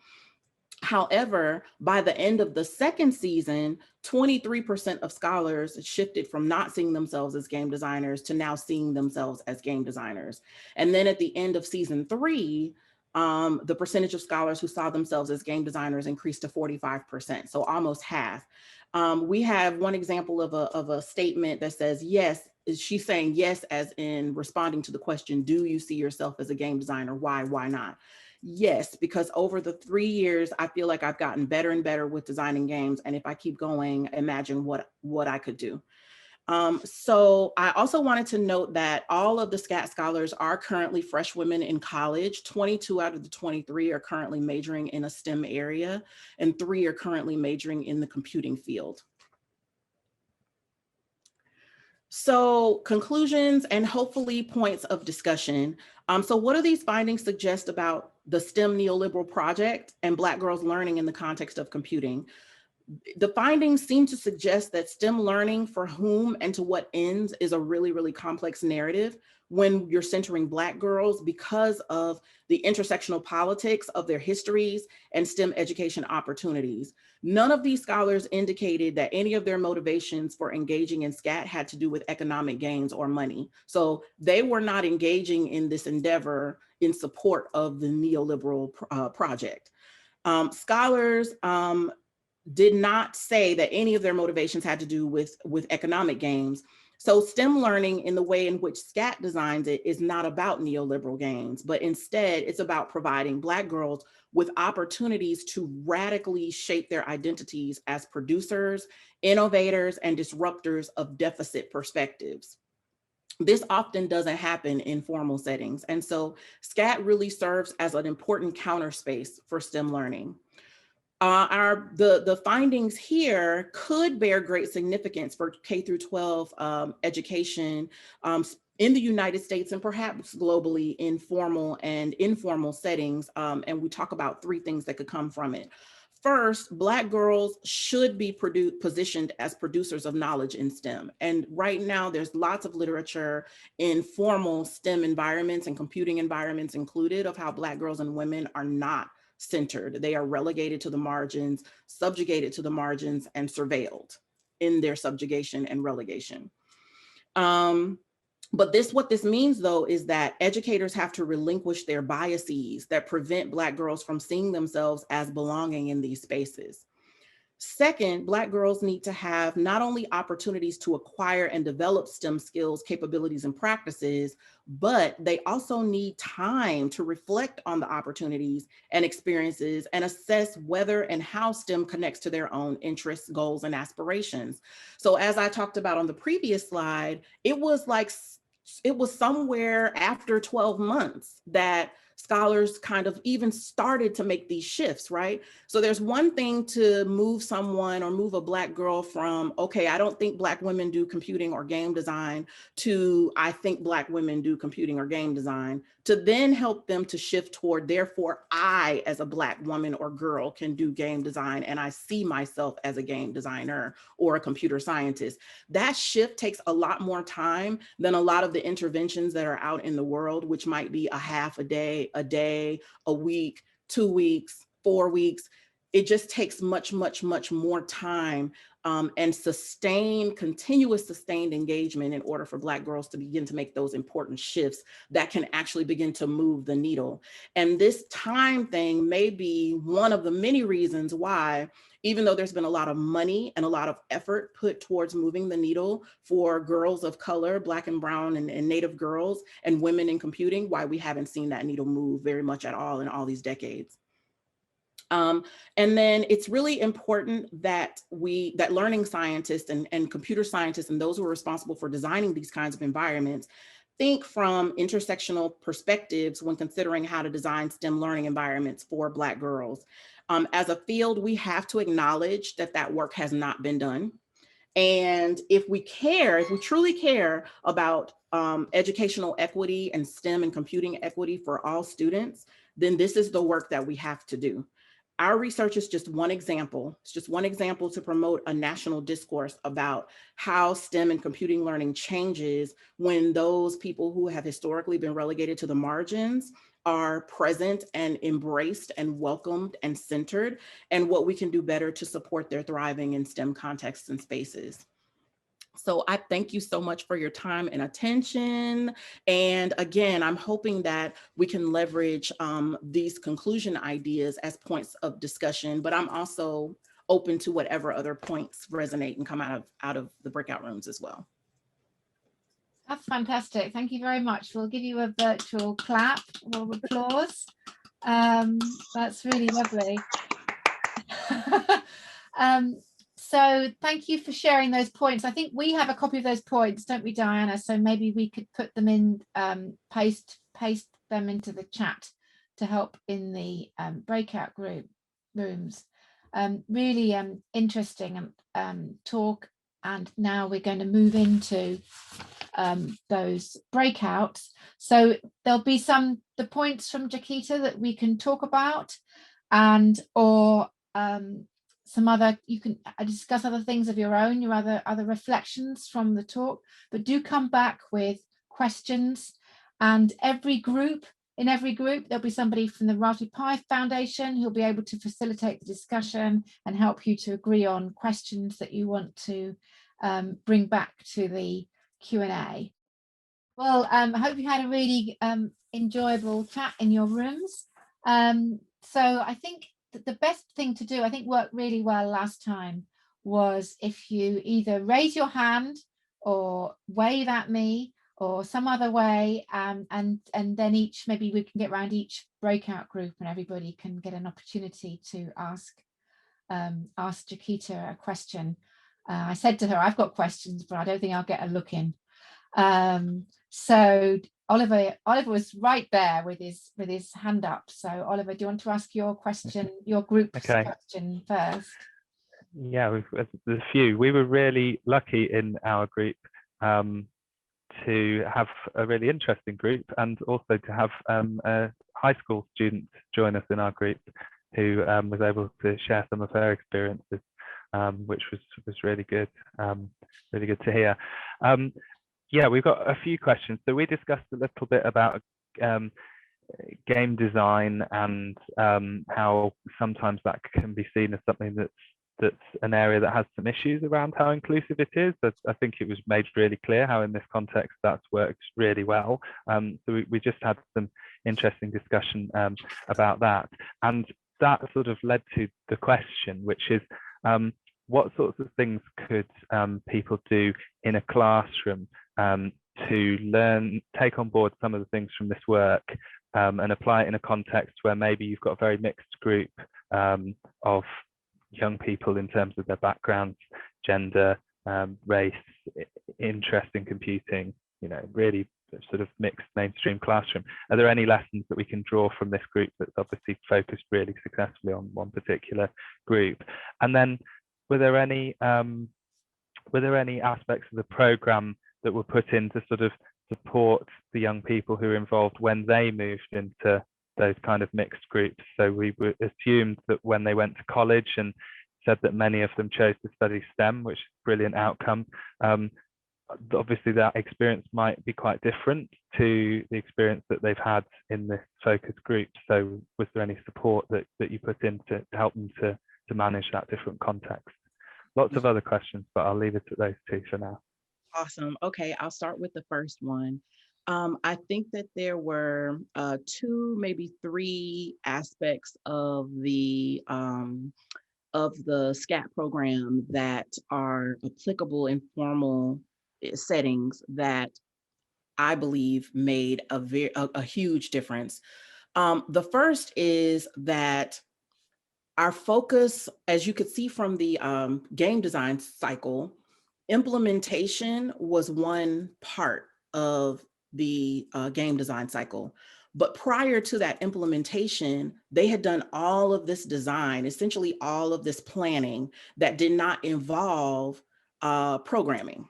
However, by the end of the second season, 23% of scholars shifted from not seeing themselves as game designers to now seeing themselves as game designers. And then at the end of season 3, the percentage of scholars who saw themselves as game designers increased to 45%, so almost half. We have one example of a statement that says, yes, she's saying yes, as in responding to the question, do you see yourself as a game designer? Why not? Yes, because over the 3 years, I feel like I've gotten better and better with designing games. And if I keep going, imagine what I could do. So I also wanted to note that all of the SCAT scholars are currently fresh women in college. 22 out of the 23 are currently majoring in a STEM area, and 3 are currently majoring in the computing field. So conclusions and hopefully points of discussion. So what do these findings suggest about the STEM neoliberal project and Black girls learning in the context of computing? The findings seem to suggest that STEM learning for whom and to what ends is a really, really complex narrative when you're centering Black girls because of the intersectional politics of their histories and STEM education opportunities. None of these scholars indicated that any of their motivations for engaging in SCAT had to do with economic gains or money. So they were not engaging in this endeavor in support of the neoliberal project. Scholars did not say that any of their motivations had to do with economic gains. So STEM learning, in the way in which SCAT designs it, is not about neoliberal gains, but instead it's about providing Black girls with opportunities to radically shape their identities as producers, innovators, and disruptors of deficit perspectives. This often doesn't happen in formal settings. And so SCAT really serves as an important counter space for STEM learning. The findings here could bear great significance for K through 12 education in the United States and perhaps globally in formal and informal settings. And we talk about three things that could come from it. First, Black girls should be positioned as producers of knowledge in STEM. And right now there's lots of literature in formal STEM environments and computing environments included of how Black girls and women are not centered. They are relegated to the margins, subjugated to the margins, and surveilled in their subjugation and relegation. But what this means, though, is that educators have to relinquish their biases that prevent Black girls from seeing themselves as belonging in these spaces. Second, Black girls need to have not only opportunities to acquire and develop STEM skills, capabilities, and practices, but they also need time to reflect on the opportunities and experiences and assess whether and how STEM connects to their own interests, goals, and aspirations. So as I talked about on the previous slide, it was somewhere after 12 months that scholars kind of even started to make these shifts, right? So there's one thing to move someone or move a Black girl from, okay, I don't think Black women do computing or game design, to I think Black women do computing or game design, to then help them to shift toward, therefore, I as a Black woman or girl can do game design and I see myself as a game designer or a computer scientist. That shift takes a lot more time than a lot of the interventions that are out in the world, which might be a half a day, a week, 2 weeks, 4 weeks. It just takes much, much, much more time and continuous sustained engagement in order for Black girls to begin to make those important shifts that can actually begin to move the needle. And this time thing may be one of the many reasons why, even though there's been a lot of money and a lot of effort put towards moving the needle for girls of color, Black and brown and Native girls and women in computing, why we haven't seen that needle move very much at all in all these decades. And then it's really important that learning scientists and computer scientists and those who are responsible for designing these kinds of environments think from intersectional perspectives when considering how to design STEM learning environments for Black girls. As a field, we have to acknowledge that work has not been done. And if we truly care about educational equity and STEM and computing equity for all students, then this is the work that we have to do. Our research is just one example. It's just one example to promote a national discourse about how STEM and computing learning changes when those people who have historically been relegated to the margins are present and embraced and welcomed and centered, and what we can do better to support their thriving in STEM contexts and spaces. So I thank you so much for your time and attention. And again, I'm hoping that we can leverage these conclusion ideas as points of discussion, but I'm also open to whatever other points resonate and come out of the breakout rooms as well. That's fantastic. Thank you very much. We'll give you a virtual clap or applause. That's really lovely. So thank you for sharing those points. I think we have a copy of those points, don't we, Diana? So maybe we could put them in, paste them into the chat to help in the breakout rooms. Really interesting talk. And now we're going to move into those breakouts. So there'll be the points from Jakita that we can talk about, or some other, you can discuss other things of your own, your other reflections from the talk, but do come back with questions. And in every group there'll be somebody from the Raspberry Pi Foundation who'll be able to facilitate the discussion and help you to agree on questions that you want to bring back to the Q&A. Well, I hope you had a really enjoyable chat in your rooms. So I think the best thing to do, I think worked really well last time, was if you either raise your hand or wave at me or some other way, and then maybe we can get around each breakout group and everybody can get an opportunity to ask Jakita a question. I said to her, I've got questions, but I don't think I'll get a look in. So Oliver was right there with his hand up. So Oliver, do you want to ask your question, your group's question first? Yeah, there's a few. We were really lucky in our group to have a really interesting group, and also to have a high school student join us in our group who was able to share some of her experiences, which was really good, really good to hear. Yeah, we've got a few questions. So we discussed a little bit about game design and how sometimes that can be seen as something that's an area that has some issues around how inclusive it is. But I think it was made really clear how in this context that's worked really well. So we just had some interesting discussion about that. And that sort of led to the question, which is what sorts of things could people do in a classroom to take on board some of the things from this work and apply it in a context where maybe you've got a very mixed group of young people in terms of their backgrounds, gender, race, interest in computing, really sort of mixed mainstream classroom. Are there any lessons that we can draw from this group that's obviously focused really successfully on one particular group? And then were there any aspects of the program that were put in to sort of support the young people who were involved when they moved into those kind of mixed groups? So we assumed that when they went to college, and said that many of them chose to study STEM, which is a brilliant outcome. Obviously that experience might be quite different to the experience that they've had in this focus group. So was there any support that you put in to help them to manage that different context? Lots of other questions, but I'll leave it at those two for now. Awesome. Okay, I'll start with the first one. I think that there were two, maybe three aspects of the SCAT program that are applicable in formal settings that I believe made a huge difference. The first is that our focus, as you could see from the game design cycle, implementation was one part of the game design cycle. But prior to that implementation, they had done all of this design, essentially all of this planning that did not involve programming,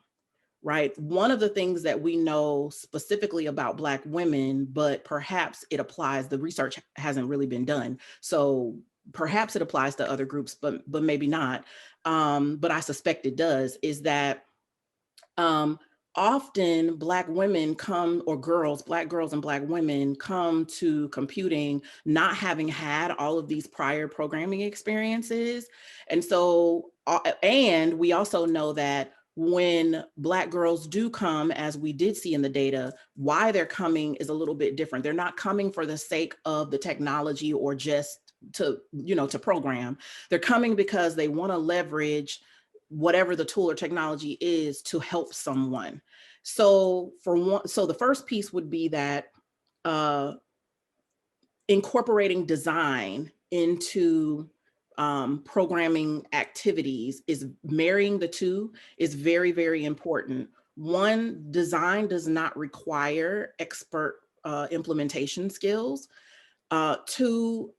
right? One of the things that we know specifically about Black women, but perhaps it applies, the research hasn't really been done. So perhaps it applies to other groups, but maybe not. But I suspect it does, is that often Black women come, or Black girls and Black women come to computing not having had all of these prior programming experiences. And so, and we also know that when Black girls do come, as we did see in the data, why they're coming is a little bit different. They're not coming for the sake of the technology or just to program. They're coming because they want to leverage whatever the tool or technology is to help someone. So the first piece would be that incorporating design into programming activities, is marrying the two, is very, very important. One, design does not require expert implementation skills. Two,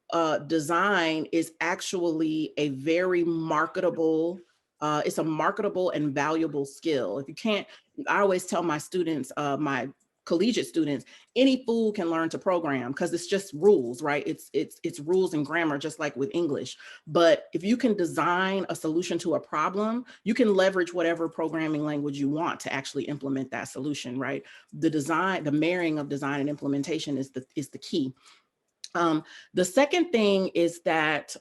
design is actually a very marketable, it's a marketable and valuable skill. If you can't, I always tell my students, my collegiate students, any fool can learn to program because it's just rules, right? It's rules and grammar, just like with English. But if you can design a solution to a problem, you can leverage whatever programming language you want to actually implement that solution, right? The marrying of design and implementation is the key. The second thing is that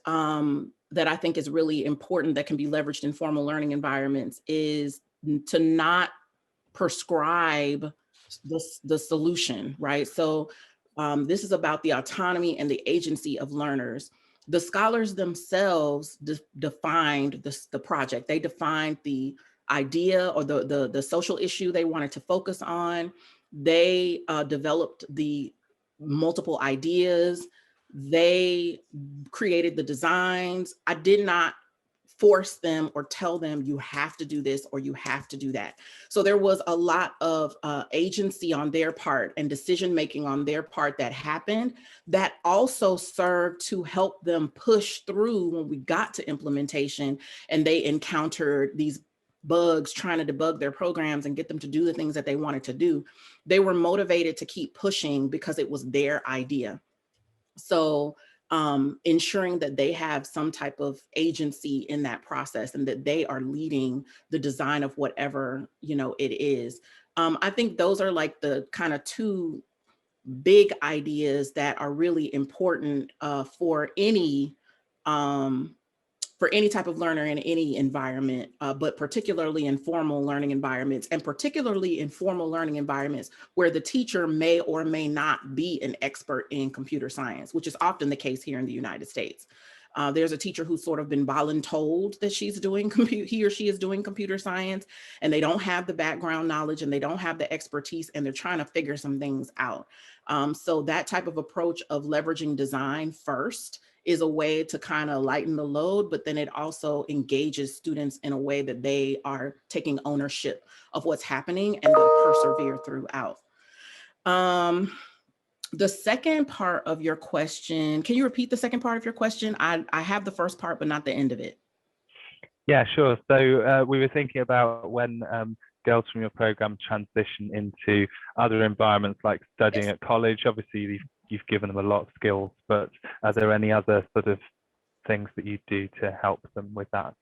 that I think is really important, that can be leveraged in formal learning environments, is to not prescribe the solution, right? So this is about the autonomy and the agency of learners. The scholars themselves defined the project. They defined the idea or the social issue they wanted to focus on. They developed the multiple ideas. They created the designs. I did not force them or tell them you have to do this or you have to do that. So there was a lot of agency on their part and decision making on their part that happened that also served to help them push through when we got to implementation and they encountered these bugs trying to debug their programs and get them to do the things that they wanted to do. They were motivated to keep pushing because it was their idea. So ensuring that they have some type of agency in that process and that they are leading the design of whatever, it is. I think those are like the kind of two big ideas that are really important for any type of learner in any environment, but particularly in formal learning environments, and particularly in formal learning environments where the teacher may or may not be an expert in computer science, which is often the case here in the United States. There's a teacher who's sort of been voluntold that he or she is doing computer science, and they don't have the background knowledge and they don't have the expertise, and they're trying to figure some things out. So that type of approach of leveraging design first is a way to kind of lighten the load, but then it also engages students in a way that they are taking ownership of what's happening and they'll persevere throughout. The second part of your question, can you repeat the second part of your question? I have the first part, but not the end of it. Yeah, sure. So we were thinking about when girls from your program transition into other environments like studying at college. Obviously, you've given them a lot of skills, but are there any other sort of things that you do to help them with that?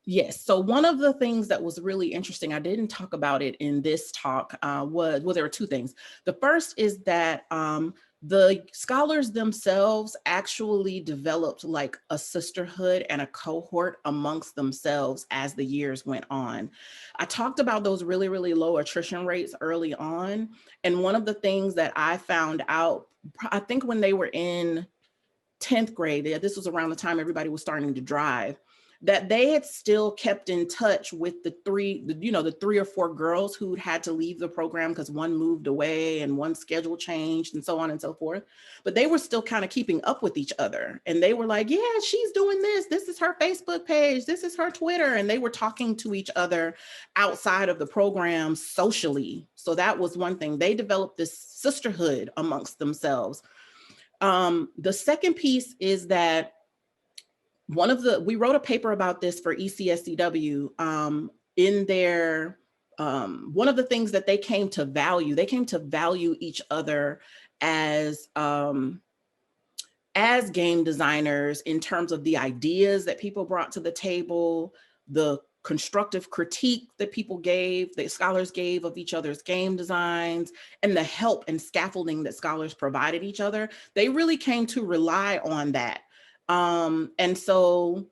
Yes. So one of the things that was really interesting, I didn't talk about it in this talk, was there were two things. The first is that the scholars themselves actually developed like a sisterhood and a cohort amongst themselves as the years went on. I talked about those really, really low attrition rates early on. And one of the things that I found out, I think when they were in 10th grade, this was around the time everybody was starting to drive, that they had still kept in touch with the three or four girls who'd had to leave the program because one moved away and one schedule changed and so on and so forth. But they were still kind of keeping up with each other. And they were like, yeah, she's doing this. This is her Facebook page. This is her Twitter. And they were talking to each other outside of the program socially. So that was one thing. They developed this sisterhood amongst themselves. The second piece is that we wrote a paper about this for ECSCW in their, one of the things that they came to value each other as game designers in terms of the ideas that people brought to the table, the constructive critique that scholars gave of each other's game designs, and the help and scaffolding that scholars provided each other. They really came to rely on that. And so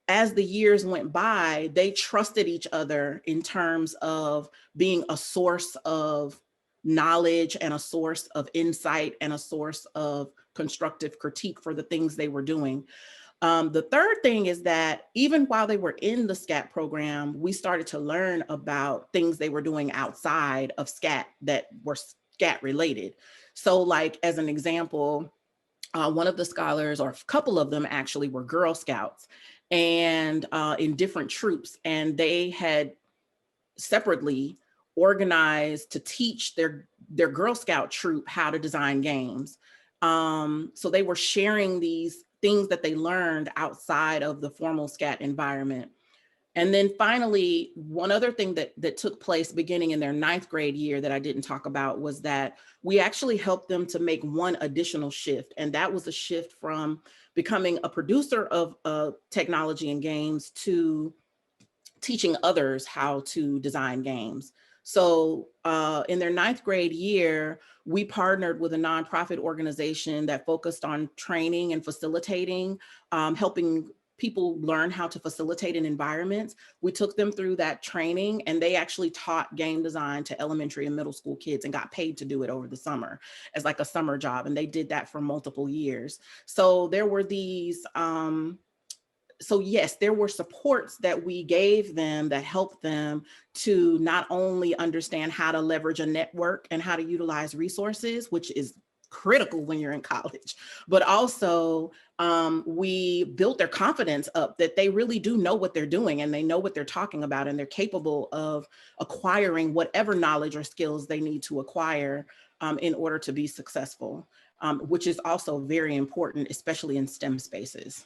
as the years went by, they trusted each other in terms of being a source of knowledge and a source of insight and a source of constructive critique for the things they were doing. The third thing is that even while they were in the SCAT program, we started to learn about things they were doing outside of SCAT that were SCAT related. So like, as an example, one of the scholars, or a couple of them actually, were Girl Scouts and in different troops. And they had separately organized to teach their Girl Scout troop how to design games. So they were sharing these things that they learned outside of the formal SCAT environment. And then finally, one other thing that took place beginning in their 9th grade year that I didn't talk about was that we actually helped them to make one additional shift. And that was a shift from becoming a producer of technology and games to teaching others how to design games. So in their 9th grade year, we partnered with a nonprofit organization that focused on training and facilitating, helping people learn how to facilitate in environments. We took them through that training, and they actually taught game design to elementary and middle school kids and got paid to do it over the summer as like a summer job. And they did that for multiple years. So there were these so yes, there were supports that we gave them that helped them to not only understand how to leverage a network and how to utilize resources, which is critical when you're in college, but also we built their confidence up that they really do know what they're doing and they know what they're talking about and they're capable of acquiring whatever knowledge or skills they need to acquire in order to be successful, which is also very important, especially in STEM spaces.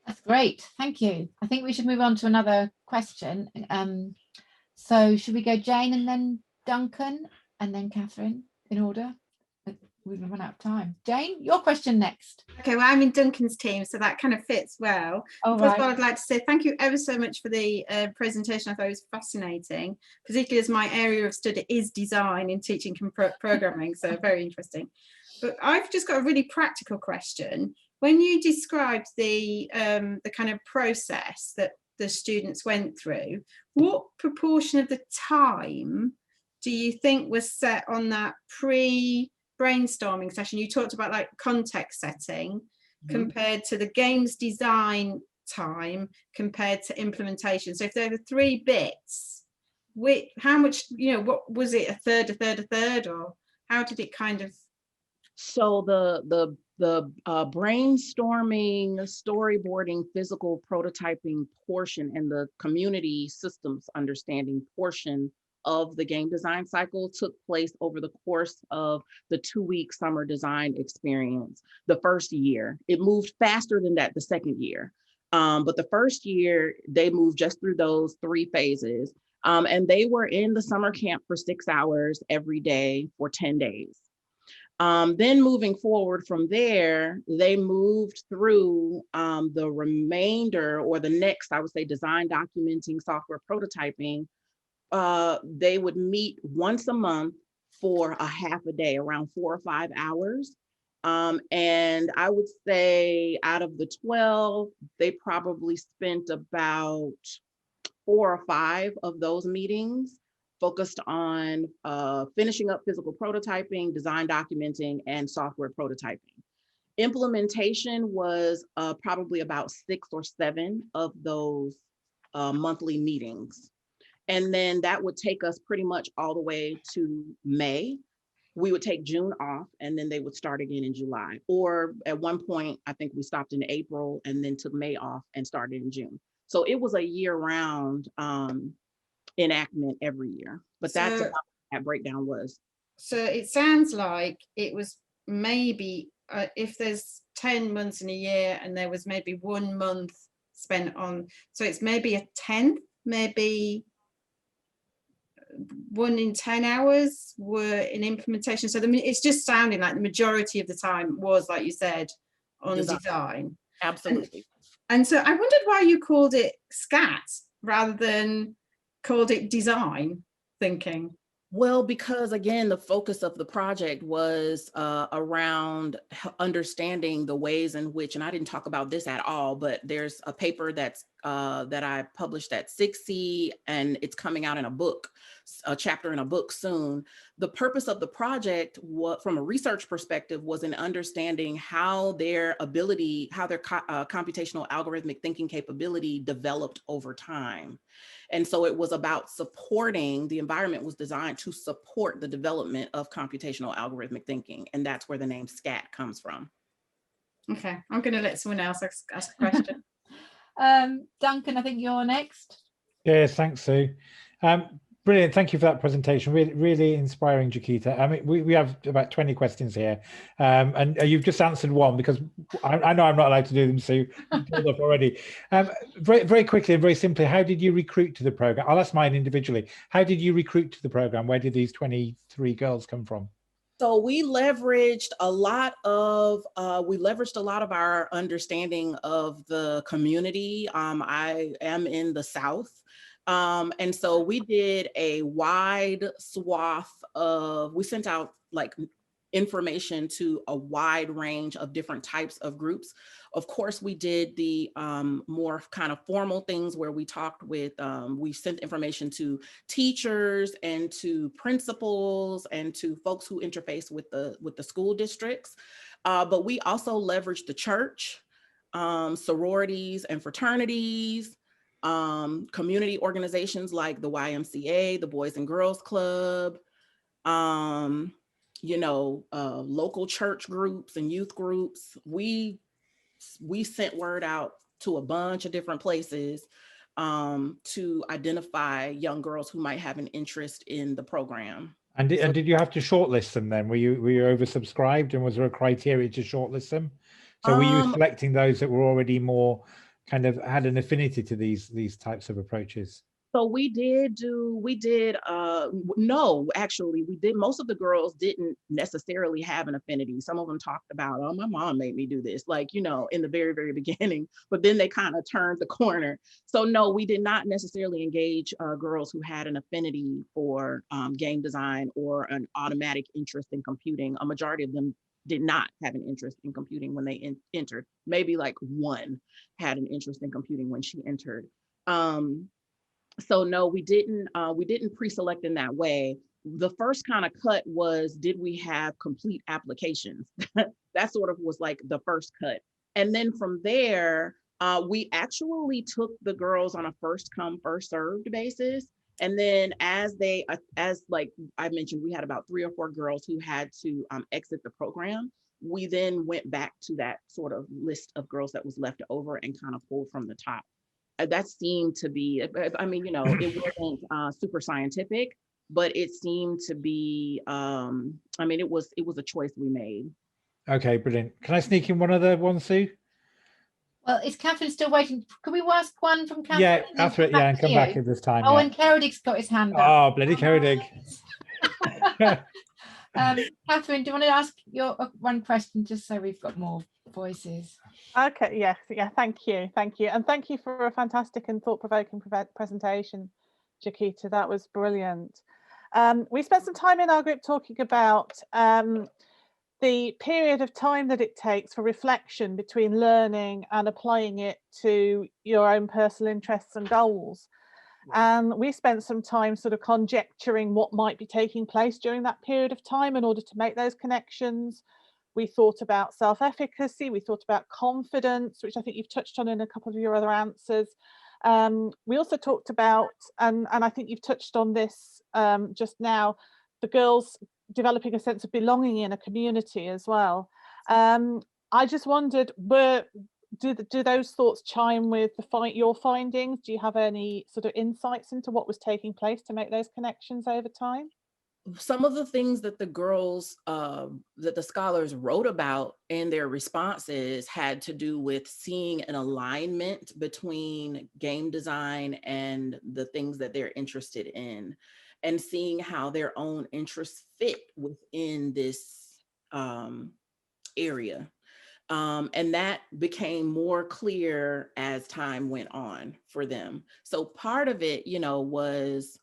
That's great, thank you. I think we should move on to another question. So should we go Jane and then Duncan and then Catherine in order? We've run out of time. Jane, your question next. Okay, well, I'm in Duncan's team, so that kind of fits well. Oh, First right. of all, I'd like to say thank you ever so much for the presentation. I thought it was fascinating, particularly as my area of study is design in teaching programming, so very interesting. But I've just got a really practical question. When you described the kind of process that the students went through, what proportion of the time do you think was set on that pre-brainstorming session? You talked about like context setting compared to the games design time compared to implementation. So if there were 3 bits, how much, what was it, a third, or how did it kind of? So the brainstorming, storyboarding, physical prototyping portion and the community systems understanding portion of the game design cycle took place over the course of the 2-week summer design experience. The first year, it moved faster than that the second year. But the first year, they moved just through those 3 phases. And they were in the summer camp for 6 hours every day for 10 days. Then moving forward from there, they moved through the remainder or the next, I would say, design documenting, software prototyping. They would meet once a month for a half a day, around 4 or 5 hours. And I would say out of the 12, they probably spent about 4 or 5 of those meetings focused on finishing up physical prototyping, design documenting, and software prototyping. Implementation was probably about 6 or 7 of those monthly meetings. And then that would take us pretty much all the way to May. We would take June off and then they would start again in July. Or at one point, I think we stopped in April and then took May off and started in June. So it was a year-round enactment every year, but that's about what that breakdown was. So it sounds like it was maybe if there's 10 months in a year and there was maybe 1 month spent on, so it's maybe a 10th, maybe 1 in 10 hours were in implementation. So it's just sounding like the majority of the time was, like you said, on design. Absolutely. And so I wondered why you called it SCAT rather than called it design thinking. Well, because again, the focus of the project was around understanding the ways in which, and I didn't talk about this at all, but there's a paper that's that I published at 6C and it's coming out in a book, a chapter in a book soon. The purpose of the project, from a research perspective, was in understanding how their ability, how their computational algorithmic thinking capability developed over time. And so it was about supporting, the environment was designed to support the development of computational algorithmic thinking. And that's where the name SCAT comes from. Okay, I'm going to let someone else ask a question. Duncan, I think you're next. Yes, thanks, Sue. Brilliant. Thank you for that presentation. Really, really inspiring, Jakita. I mean, we have about 20 questions here, and you've just answered one because I know I'm not allowed to do them, Sue. You told us already. Very, very quickly and very simply, how did you recruit to the program? I'll ask mine individually. How did you recruit to the program? Where did these 23 girls come from? So we leveraged a lot of our understanding of the community. I am in the South. And so we did a wide swath of, we sent out like information to a wide range of different types of groups. Of course, we did the more kind of formal things where we talked with, we sent information to teachers and to principals and to folks who interface with the school districts. But we also leveraged the church. sororities and fraternities, community organizations like the YMCA, the Boys and Girls Club, you know, local church groups and youth groups. We sent word out to a bunch of different places to identify young girls who might have an interest in the program. And did you have to shortlist them then? Were you oversubscribed, and was there a criteria to shortlist them? So were you selecting those that were already more kind of had an affinity to these types of approaches? So no, actually we did. Most of the girls didn't necessarily have an affinity. Some of them talked about, oh, my mom made me do this, like, you know, in the very, very beginning, but then they kind of turned the corner. So no, we did not necessarily engage girls who had an affinity for game design or an automatic interest in computing. A majority of them did not have an interest in computing when they entered. Maybe like one had an interest in computing when she entered. So no, we didn't pre-select in that way. The first kind of cut was, did we have complete applications? That sort of was like the first cut. And then from there, we actually took the girls on a first come, first served basis. And then as like I mentioned, we had about 3 or 4 girls who had to exit the program. We then went back to that sort of list of girls that was left over and kind of pulled from the top. That seemed to be, I mean, you know, it wasn't super scientific, but it seemed to be, I mean, it was a choice we made. Okay, brilliant. Can I sneak in one other one, Sue? Well, is Catherine still waiting? Could we ask one from Catherine? Yeah, Catherine, yeah, and come back at this time. Oh, yeah. and Kerodig's got his hand up. Oh, bloody Kerodig. Catherine, do you want to ask your one question, just so we've got more voices? Okay, yes, yeah, thank you. And thank you for a fantastic and thought-provoking presentation, Jakita. That was brilliant. We spent some time in our group talking about the period of time that it takes for reflection between learning and applying it to your own personal interests and goals. And we spent some time sort of conjecturing what might be taking place during that period of time in order to make those connections. We thought about self-efficacy, we thought about confidence, which I think you've touched on in a couple of your other answers. We also talked about, and I think you've touched on this just now, the girls developing a sense of belonging in a community as well. I just wondered, do those thoughts chime with your findings? Do you have any sort of insights into what was taking place to make those connections over time? Some of the things that the girls, that the scholars wrote about in their responses had to do with seeing an alignment between game design and the things that they're interested in, and seeing how their own interests fit within this area. And that became more clear as time went on for them. So part of it, you know, was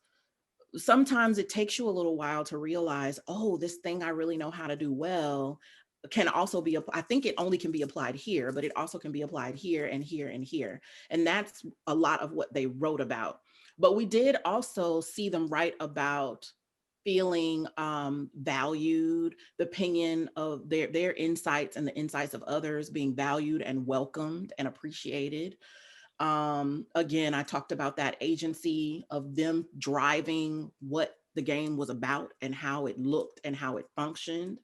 sometimes it takes you a little while to realize, oh, this thing I really know how to do well can also be, I think it only can be applied here, but it also can be applied here and here and here. And that's a lot of what they wrote about. But we did also see them write about feeling valued, the opinion of their insights and the insights of others being valued and welcomed and appreciated. Again, I talked about that agency of them driving what the game was about and how it looked and how it functioned.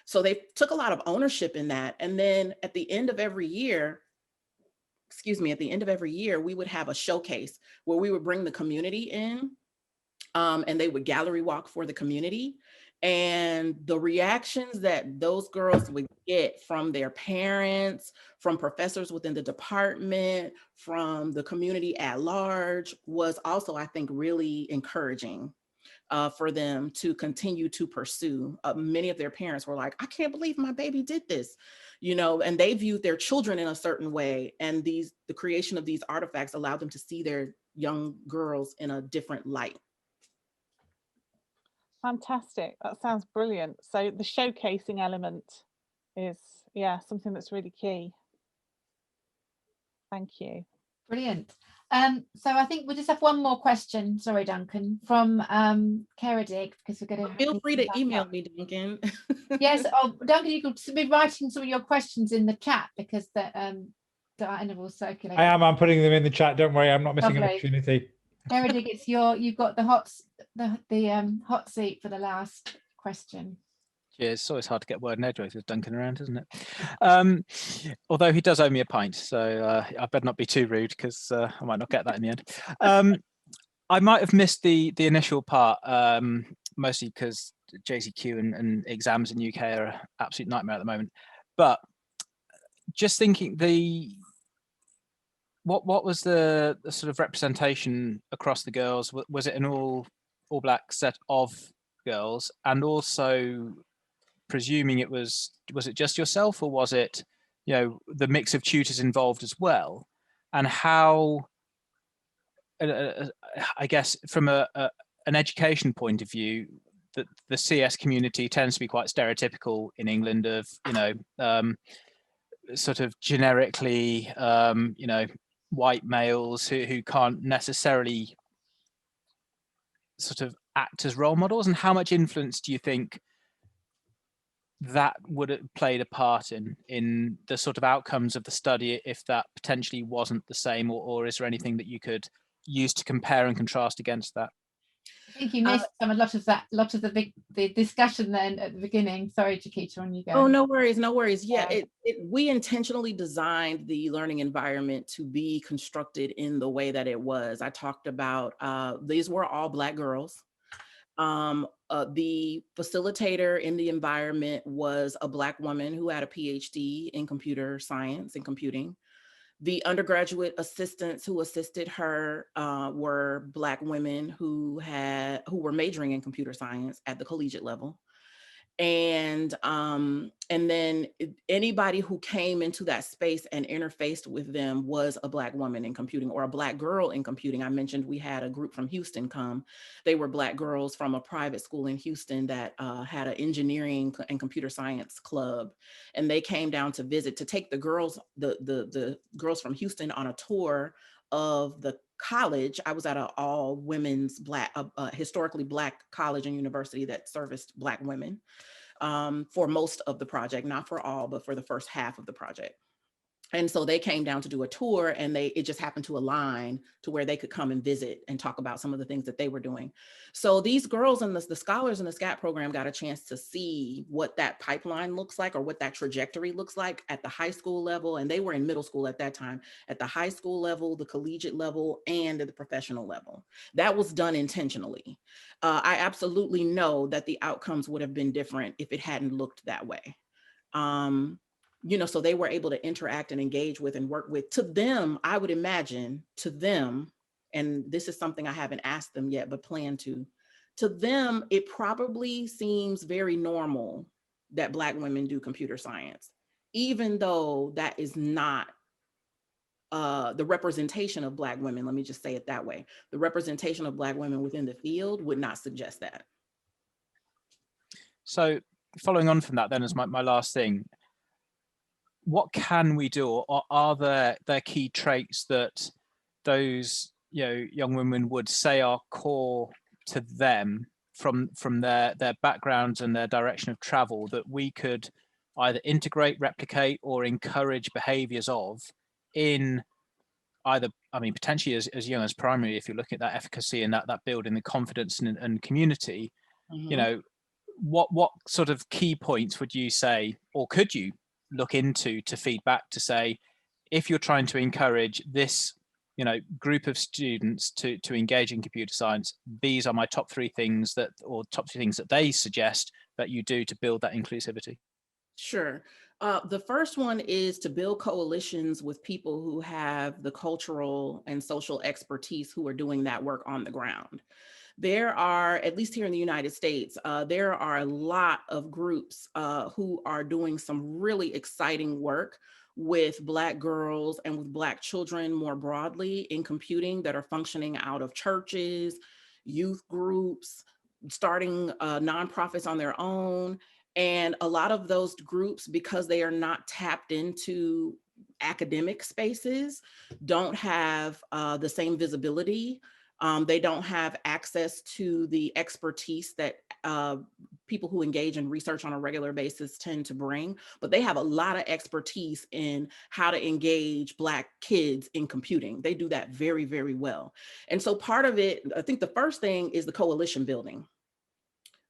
So they took a lot of ownership in that. And then at the end of every year, we would have a showcase where we would bring the community in, and they would gallery walk for the community. And the reactions that those girls would get from their parents, from professors within the department, from the community at large was also, I think, really encouraging for them to continue to pursue. Many of their parents were like, I can't believe my baby did this, you know, and they viewed their children in a certain way. And the creation of these artifacts allowed them to see their young girls in a different light. Fantastic. That sounds brilliant. So the showcasing element is, yeah, something that's really key. Thank you. Brilliant. So I think we'll just have one more question. Sorry, Duncan, from Kerodig, because we're going to feel free to email me, Duncan. Yes. Oh, Duncan, you could be writing some of your questions in the chat, because animals circulating? I am. I'm putting them in the chat. Don't worry. I'm not missing an Lovely. opportunity. Meredith, it's you've got the hot hot seat for the last question. Yeah, it's always hard to get word in edgeways with Duncan around, isn't it? Although he does owe me a pint, so I better not be too rude because I might not get that in the end. I might have missed the initial part, mostly because JCQ and exams in UK are an absolute nightmare at the moment. But just thinking, what was the sort of representation across the girls? Was it an all black set of girls? And also, presuming it was it just yourself, or was it, you know, the mix of tutors involved as well? And how, I guess, from an education point of view, the CS community tends to be quite stereotypical in England of, you know, sort of generically, you know, white males who can't necessarily sort of act as role models. And how much influence do you think that would have played a part in the sort of outcomes of the study if that potentially wasn't the same, or is there anything that you could use to compare and contrast against that? I think you missed a lot of the discussion then at the beginning. Sorry, Jakita, on you go. Oh, no worries, no worries. Yeah, Yeah. we intentionally designed the learning environment to be constructed in the way that it was. I talked about, these were all Black girls. The facilitator in the environment was a Black woman who had a PhD in computer science and computing. The undergraduate assistants who assisted her were Black women who were majoring in computer science at the collegiate level. And then anybody who came into that space and interfaced with them was a Black woman in computing or a Black girl in computing. I mentioned we had a group from Houston come. They were Black girls from a private school in Houston that had an engineering and computer science club. And they came down to visit, to take the girls from Houston on a tour of the college. I was at an all women's Black, historically Black college and university that serviced Black women for most of the project, not for all, but for the first half of the project. And so they came down to do a tour, and it just happened to align to where they could come and visit and talk about some of the things that they were doing. So these girls and the scholars in the SCAT program got a chance to see what that pipeline looks like, or what that trajectory looks like at the high school level. And they were in middle school at that time, at the high school level, the collegiate level, and at the professional level. That was done intentionally. I absolutely know that the outcomes would have been different if it hadn't looked that way. You know, so they were able to interact and engage with and work with. To them, I would imagine, to them, and this is something I haven't asked them yet, but plan to them, it probably seems very normal that Black women do computer science, even though that is not the representation of Black women. Let me just say it that way. The representation of Black women within the field would not suggest that. So following on from that then, as my last thing, what can we do, or are there key traits that those, you know, young women would say are core to them from their backgrounds and their direction of travel that we could either integrate, replicate, or encourage behaviors of in either, I mean, potentially as young as primary, if you're looking at that efficacy and that building the confidence and community, Mm-hmm. you know, what sort of key points would you say, or could you look into to feedback to say, if you're trying to encourage this, you know, group of students to engage in computer science, these are my top three things that they suggest that you do to build that inclusivity? Sure. The first one is to build coalitions with people who have the cultural and social expertise who are doing that work on the ground. There are, at least here in the United States, there are a lot of groups who are doing some really exciting work with Black girls and with Black children more broadly in computing, that are functioning out of churches, youth groups, starting nonprofits on their own. And a lot of those groups, because they are not tapped into academic spaces, don't have the same visibility They don't have access to the expertise that people who engage in research on a regular basis tend to bring, but they have a lot of expertise in how to engage Black kids in computing. They do that very, very well. And so part of it, I think the first thing is the coalition building.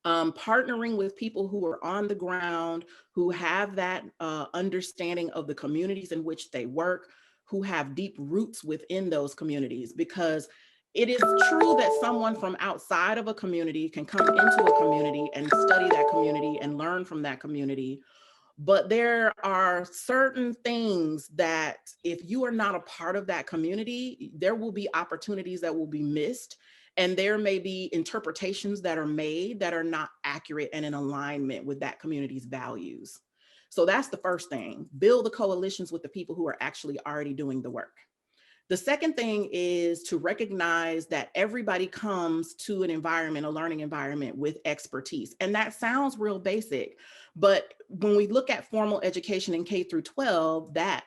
Partnering with people who are on the ground, who have that understanding of the communities in which they work, who have deep roots within those communities, because it is true that someone from outside of a community can come into a community and study that community and learn from that community. But there are certain things that if you are not a part of that community, there will be opportunities that will be missed. And there may be interpretations that are made that are not accurate and in alignment with that community's values. So that's the first thing. Build the coalitions with the people who are actually already doing the work. The second thing is to recognize that everybody comes to an environment, a learning environment, with expertise. And that sounds real basic, but when we look at formal education in K through 12, that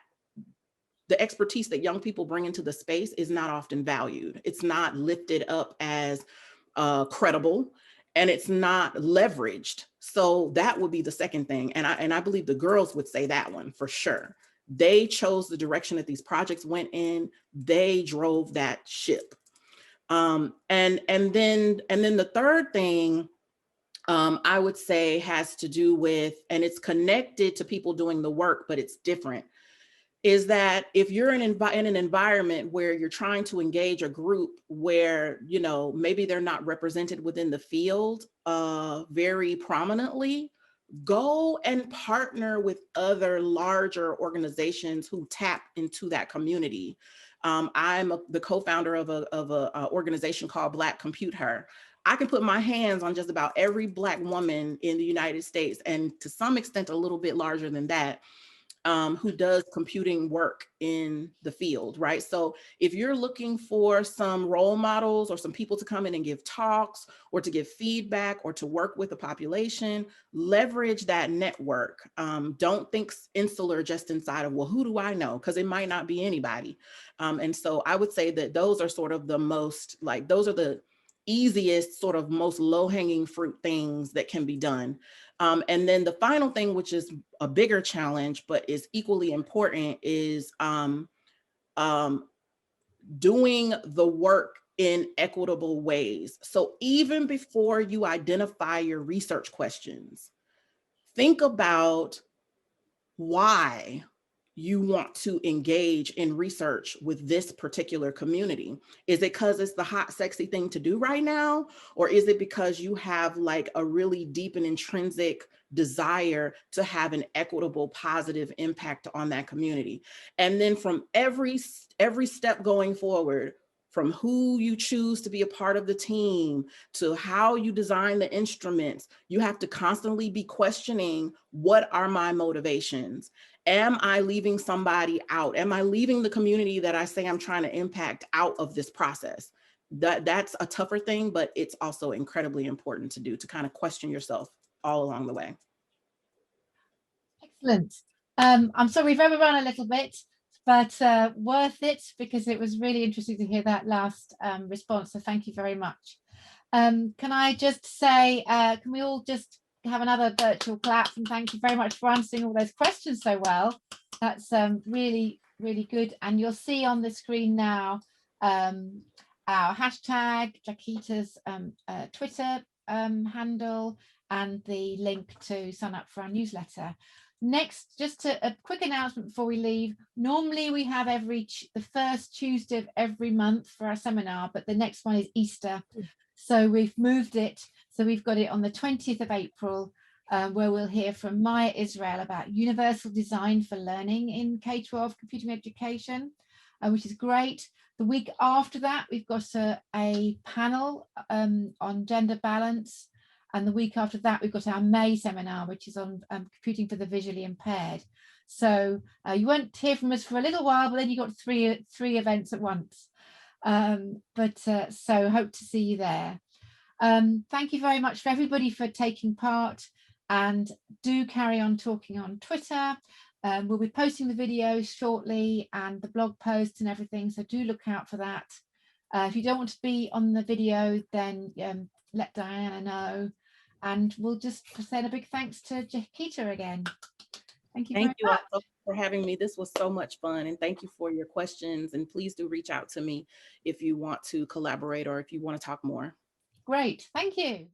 the expertise that young people bring into the space is not often valued. It's not lifted up as credible, and it's not leveraged. So that would be the second thing. And I believe the girls would say that one for sure. They chose the direction that these projects went in. They drove that ship. And then the third thing I would say has to do with, and it's connected to people doing the work, but it's different, is that if you're in an environment where you're trying to engage a group where, you know, maybe they're not represented within the field very prominently, go and partner with other larger organizations who tap into that community. I'm the co-founder of a organization called Black Compute Her. I can put my hands on just about every Black woman in the United States, and to some extent a little bit larger than that, who does computing work in the field, right? So if you're looking for some role models or some people to come in and give talks or to give feedback or to work with the population, leverage that network. Don't think insular just inside of, well, who do I know? Because it might not be anybody. And so I would say that those are sort of the most, like, those are the easiest, sort of most low-hanging fruit things that can be done. And then the final thing, which is a bigger challenge, but is equally important, is doing the work in equitable ways. So even before you identify your research questions, think about why you want to engage in research with this particular community. Is it because it's the hot, sexy thing to do right now? Or is it because you have like a really deep and intrinsic desire to have an equitable, positive impact on that community? And then from every step going forward, from who you choose to be a part of the team to how you design the instruments, you have to constantly be questioning, what are my motivations? Am I leaving somebody out? Am I leaving the community that I say I'm trying to impact out of this process? That's a tougher thing, but it's also incredibly important to do, to kind of question yourself all along the way. Excellent. I'm sorry we've overrun a little bit, but worth it, because it was really interesting to hear that last response. So thank you very much. Can I just say, can we all just have another virtual clap, and thank you very much for answering all those questions so well. That's really, really good. And you'll see on the screen now our hashtag, Jakita's Twitter handle, and the link to sign up for our newsletter. Next, just a quick announcement before we leave. Normally we have the first Tuesday of every month for our seminar, but the next one is Easter. So we've moved it. So we've got it on the 20th of April, where we'll hear from Maya Israel about universal design for learning in K-12 computing education, which is great. The week after that, we've got a panel on gender balance. And the week after that, we've got our May seminar, which is on computing for the visually impaired. So you won't hear from us for a little while, but then you got three events at once. So hope to see you there. Thank you very much for everybody for taking part, and do carry on talking on Twitter. We'll be posting the videos shortly and the blog posts and everything, so do look out for that. If you don't want to be on the video, then let Diana know. And we'll just say a big thanks to Jakita again. Thank you very Thank you much. all for having me. This was so much fun, and thank you for your questions. And please do reach out to me if you want to collaborate or if you want to talk more. Great, thank you.